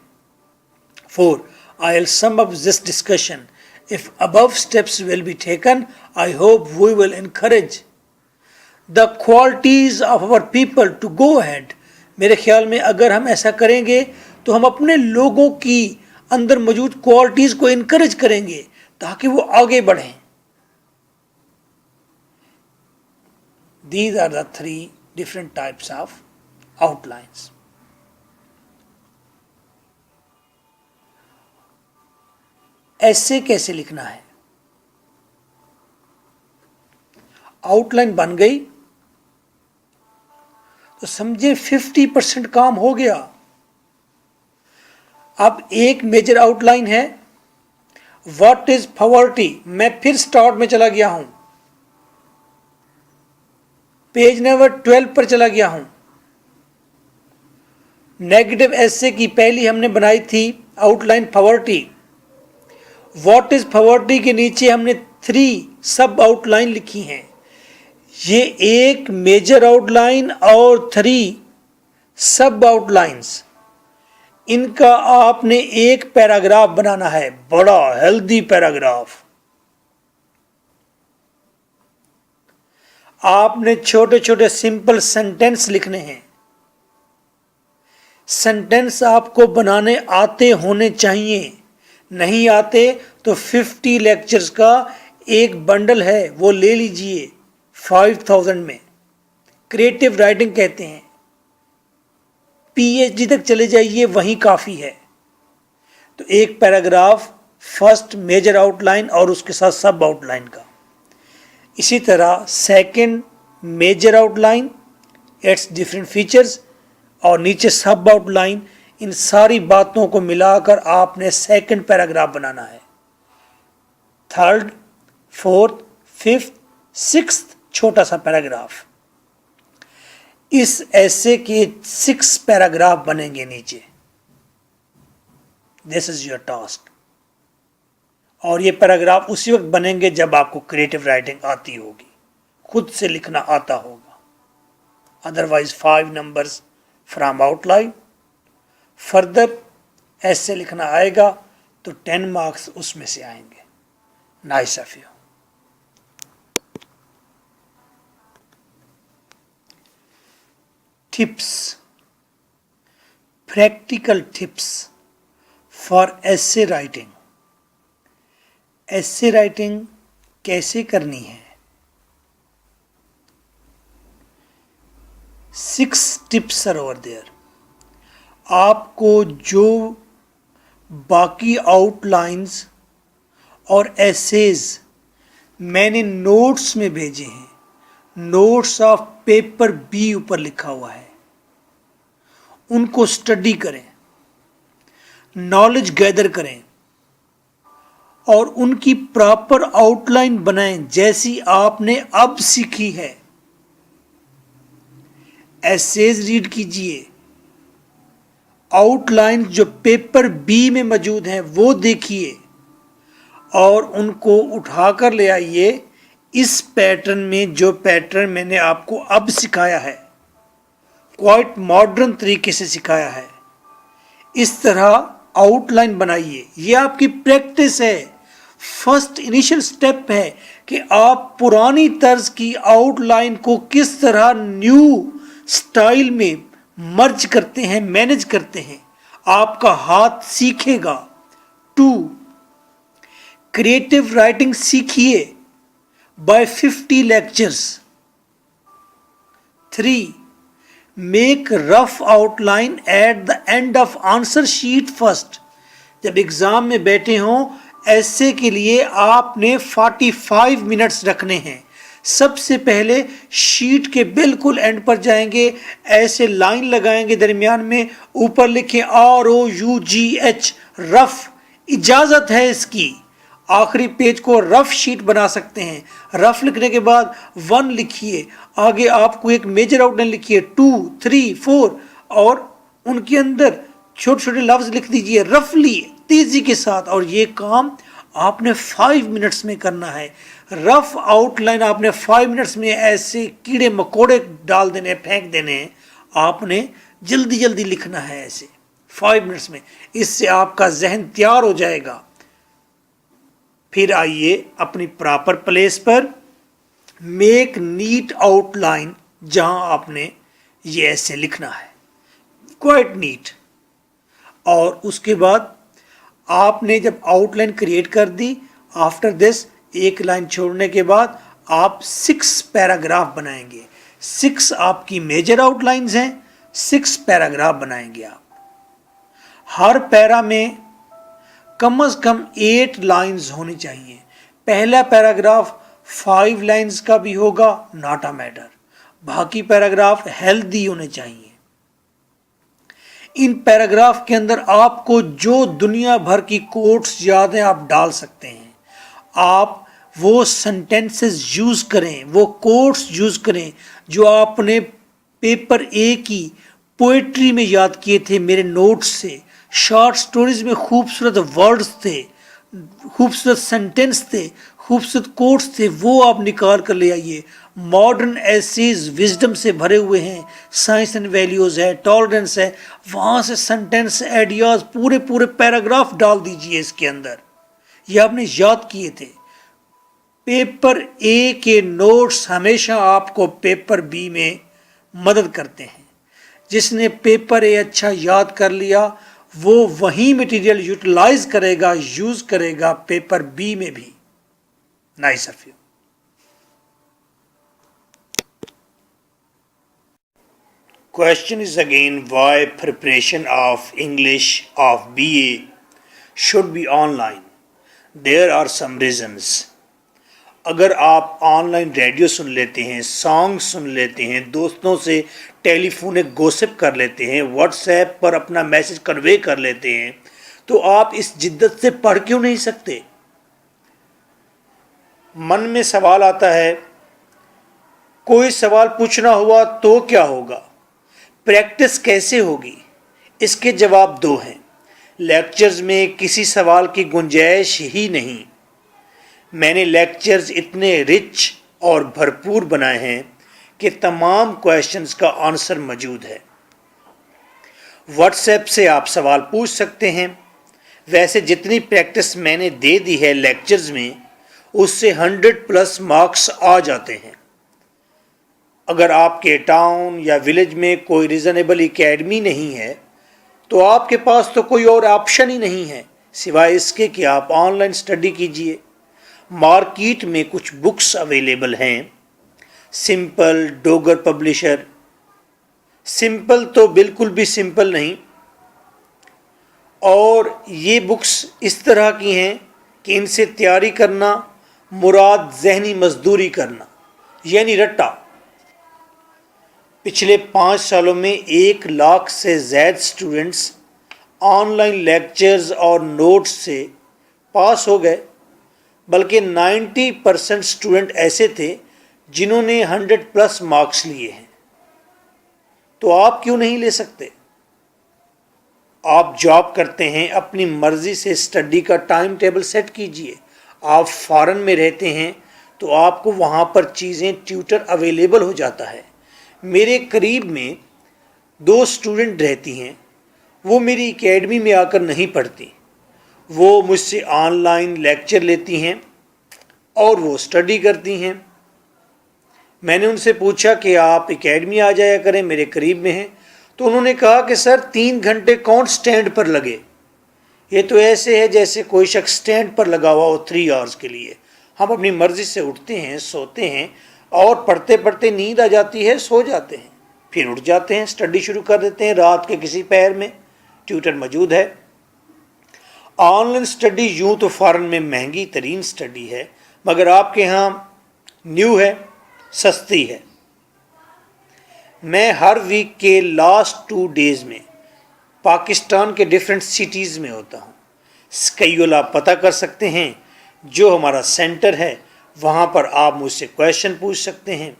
4 I will sum up this discussion. If above steps will be taken, I hope we will encourage the qualities of our people to go ahead. मेरे ख्याल में अगर हम ऐसा करेंगे तो हम अपने लोगों की अंदर मौजूद क्वालिटीज़ को इनकरेज करेंगे ताकि वो आगे बढ़ें। These are the 3 different types of outlines. ऐसे कैसे लिखना है? आउटलाइन बन गई तो समझे 50% काम हो गया। अब एक मेजर आउटलाइन है, व्हाट इज पॉवर्टी। मैं फिर स्टार्ट में चला गया हूं, पेज नंबर 12 पर चला गया हूं। नेगेटिव एसे की पहली हमने बनाई थी outline poverty. What is poverty के नीचे हमने 3 सब आउटलाइन लिखी हैं। ये एक मेजर आउटलाइन और 3 सब आउटलाइंस। इनका आपने एक पैराग्राफ बनाना है, बड़ा हेल्दी पैराग्राफ। आपने छोटे छोटे सिंपल सेंटेंस लिखने हैं। सेंटेंस आपको बनाने आते होने चाहिए, नहीं आते तो 50 लेक्चर्स का एक बंडल है, वो ले लीजिए 5000 में। क्रिएटिव राइटिंग कहते हैं। पीएचडी तक चले जाइए, वहीं काफ़ी है। तो एक पैराग्राफ, फर्स्ट मेजर आउटलाइन और उसके साथ सब आउटलाइन का। इसी तरह second major outline, it's different features, और नीचे सब आउटलाइन। इन सारी बातों को मिलाकर आपने सेकंड पैराग्राफ बनाना है। थर्ड, फोर्थ, फिफ्थ, सिक्स्थ छोटा सा पैराग्राफ। इस ऐसे के 6 पैराग्राफ बनेंगे नीचे। This is your task. और ये पैराग्राफ उसी वक्त बनेंगे जब आपको क्रिएटिव राइटिंग आती होगी, खुद से लिखना आता होगा। Otherwise 5 numbers from outline. Further ऐसे लिखना आएगा तो 10 मार्क्स उसमें से आएंगे। Nice of you. Tips, practical tips for essay writing. Essay writing कैसे करनी है? 6 टिप्स आर ओवर देयर। आपको जो बाकी आउटलाइंस और एसेज मैंने नोट्स में भेजे हैं, नोट्स ऑफ पेपर बी ऊपर लिखा हुआ है, उनको स्टडी करें, नॉलेज गैदर करें और उनकी प्रॉपर आउटलाइन बनाएं जैसी आपने अब सीखी है। एसेज रीड कीजिए, आउटलाइन जो पेपर बी में मौजूद हैं वो देखिए और उनको उठाकर ले आइए इस पैटर्न में, जो पैटर्न मैंने आपको अब सिखाया है, क्वाइट मॉडर्न तरीके से सिखाया है। इस तरह आउटलाइन बनाइए। ये आपकी प्रैक्टिस है, फर्स्ट इनिशियल स्टेप है कि आप पुरानी तर्ज की आउटलाइन को किस तरह न्यू स्टाइल में मर्ज करते हैं, मैनेज करते हैं। आपका हाथ सीखेगा। 2, क्रिएटिव राइटिंग सीखिए by 50 lectures. 3, make rough outline at the end of answer sheet first. जब एग्जाम में बैठे हों, ऐसे के लिए आपने 45 मिनट्स रखने हैं। सबसे पहले शीट के बिल्कुल एंड पर जाएंगे, ऐसे लाइन लगाएंगे दरमियान में, ऊपर लिखें ROUGH, रफ। इजाजत है इसकी। आखिरी पेज को रफ शीट बना सकते हैं। रफ लिखने के बाद 1 लिखिए, आगे आपको एक मेजर आउटलाइन लिखिए 2, 3, 4 और उनके अंदर छोटे छोटे लफ्ज लिख दीजिए रफली, तेजी के साथ। और ये काम आपने 5 मिनट्स में करना है। रफ आउटलाइन आपने 5 मिनट्स में ऐसे कीड़े मकोड़े डाल देने, फेंक देने। आपने जल्दी जल्दी लिखना है ऐसे 5 मिनट्स में। इससे आपका जहन तैयार हो जाएगा। फिर आइए अपनी प्रॉपर प्लेस पर, मेक नीट आउटलाइन, जहां आपने ये ऐसे लिखना है, क्वाइट नीट। और उसके बाद आपने जब आउटलाइन क्रिएट कर दी, आफ्टर दिस एक लाइन छोड़ने के बाद आप 6 पैराग्राफ बनाएंगे। 6 आपकी मेजर आउटलाइंस हैं, 6 पैराग्राफ बनाएंगे आप। हर पैरा में कम से कम 8 लाइंस होनी चाहिए। पहला पैराग्राफ 5 लाइंस का भी होगा, नॉट अ मैटर। बाकी पैराग्राफ हेल्दी होने चाहिए। इन पैराग्राफ के अंदर आपको जो दुनिया भर की कोट्स याद हैं आप डाल सकते हैं। आप वो सेंटेंसेस यूज करें, वो कोट्स यूज करें जो आपने पेपर ए की पोएट्री में याद किए थे मेरे नोट्स से। शॉर्ट स्टोरीज में खूबसूरत वर्ड्स थे, खूबसूरत सेंटेंस थे, खूबसूरत कोट्स थे वो आप निकाल कर ले आइए। मॉडर्न एसेज विजडम से भरे हुए हैं, साइंस एंड वैल्यूज़ है, टॉलरेंस है, वहाँ से सेंटेंस आइडियाज़ पूरे पूरे पैराग्राफ डाल दीजिए इसके अंदर। ये आपने याद किए थे। पेपर ए के नोट्स हमेशा आपको पेपर बी में मदद करते हैं। जिसने पेपर ए अच्छा याद कर लिया वो वही मटेरियल यूटिलाइज करेगा, यूज करेगा पेपर बी में भी। Nice of you. Question is again, why preparation of English of BA should be online? There are some reasons. अगर आप ऑनलाइन रेडियो सुन लेते हैं, सॉन्ग सुन लेते हैं, दोस्तों से टेलीफोनिक गॉसिप कर लेते हैं, व्हाट्सएप पर अपना मैसेज कन्वे कर लेते हैं, तो आप इस जिद्दत से पढ़ क्यों नहीं सकते? मन में सवाल आता है, कोई सवाल पूछना हुआ तो क्या होगा, प्रैक्टिस कैसे होगी? इसके जवाब दो हैं। लेक्चर्स में किसी सवाल की गुंजाइश ही नहीं। मैंने लेक्चर्स इतने रिच और भरपूर बनाए हैं कि तमाम क्वेश्चंस का आंसर मौजूद है। व्हाट्सएप से आप सवाल पूछ सकते हैं। वैसे जितनी प्रैक्टिस मैंने दे दी है लेक्चर्स में, उससे 100+ मार्क्स आ जाते हैं। अगर आपके टाउन या विलेज में कोई रीज़नेबल एकेडमी नहीं है तो आपके पास तो कोई और ऑप्शन ही नहीं है सिवाय इसके कि आप ऑनलाइन स्टडी कीजिए। मार्केट में कुछ बुक्स अवेलेबल हैं। Simple, Dogar publisher. सिंपल तो बिल्कुल भी सिंपल नहीं, और ये बुक्स इस तरह की हैं कि इनसे तैयारी करना मुराद जहनी मजदूरी करना, यानी रट्टा। पिछले 5 सालों में 1 लाख से ज़्यादा स्टूडेंट्स ऑनलाइन लेक्चर्स और नोट्स से पास हो गए, बल्कि 90% स्टूडेंट ऐसे थे जिन्होंने 100+ मार्क्स लिए हैं। तो आप क्यों नहीं ले सकते? आप जॉब करते हैं, अपनी मर्जी से स्टडी का टाइम टेबल सेट कीजिए। आप फॉरेन में रहते हैं तो आपको वहाँ पर चीज़ें, ट्यूटर अवेलेबल हो जाता है। मेरे करीब में 2 स्टूडेंट रहती हैं, वो मेरी एकेडमी में आकर नहीं पढ़ती, वो मुझसे ऑनलाइन लेक्चर लेती हैं और वो स्टडी करती हैं। मैंने उनसे पूछा कि आप एकेडमी आ जाया करें, मेरे करीब में हैं, तो उन्होंने कहा कि सर 3 घंटे कौन स्टैंड पर लगे? ये तो ऐसे है जैसे कोई शख्स स्टैंड पर लगा हुआ हो 3 आवर्स के लिए। हम अपनी मर्ज़ी से उठते हैं, सोते हैं, और पढ़ते पढ़ते नींद आ जाती है, सो जाते हैं, फिर उठ जाते हैं, स्टडी शुरू कर देते हैं। रात के किसी पहर में ट्यूटर मौजूद है। ऑनलाइन स्टडी यूँ तो फ़ॉरेन में महंगी तरीन स्टडी है, मगर आपके यहाँ न्यू है, सस्ती है। मैं हर वीक के लास्ट 2 डेज़ में पाकिस्तान के डिफरेंट सिटीज़ में होता हूँ। स्केड्यूल आप पता कर सकते हैं, जो हमारा सेंटर है वहाँ पर आप मुझसे क्वेश्चन पूछ सकते हैं,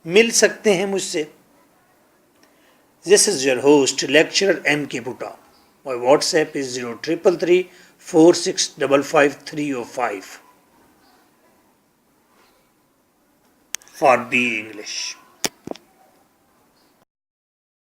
मिल सकते हैं मुझसे। This is your host lecturer M.K. Bhutta. My WhatsApp is 0333 4655 305 for BA English.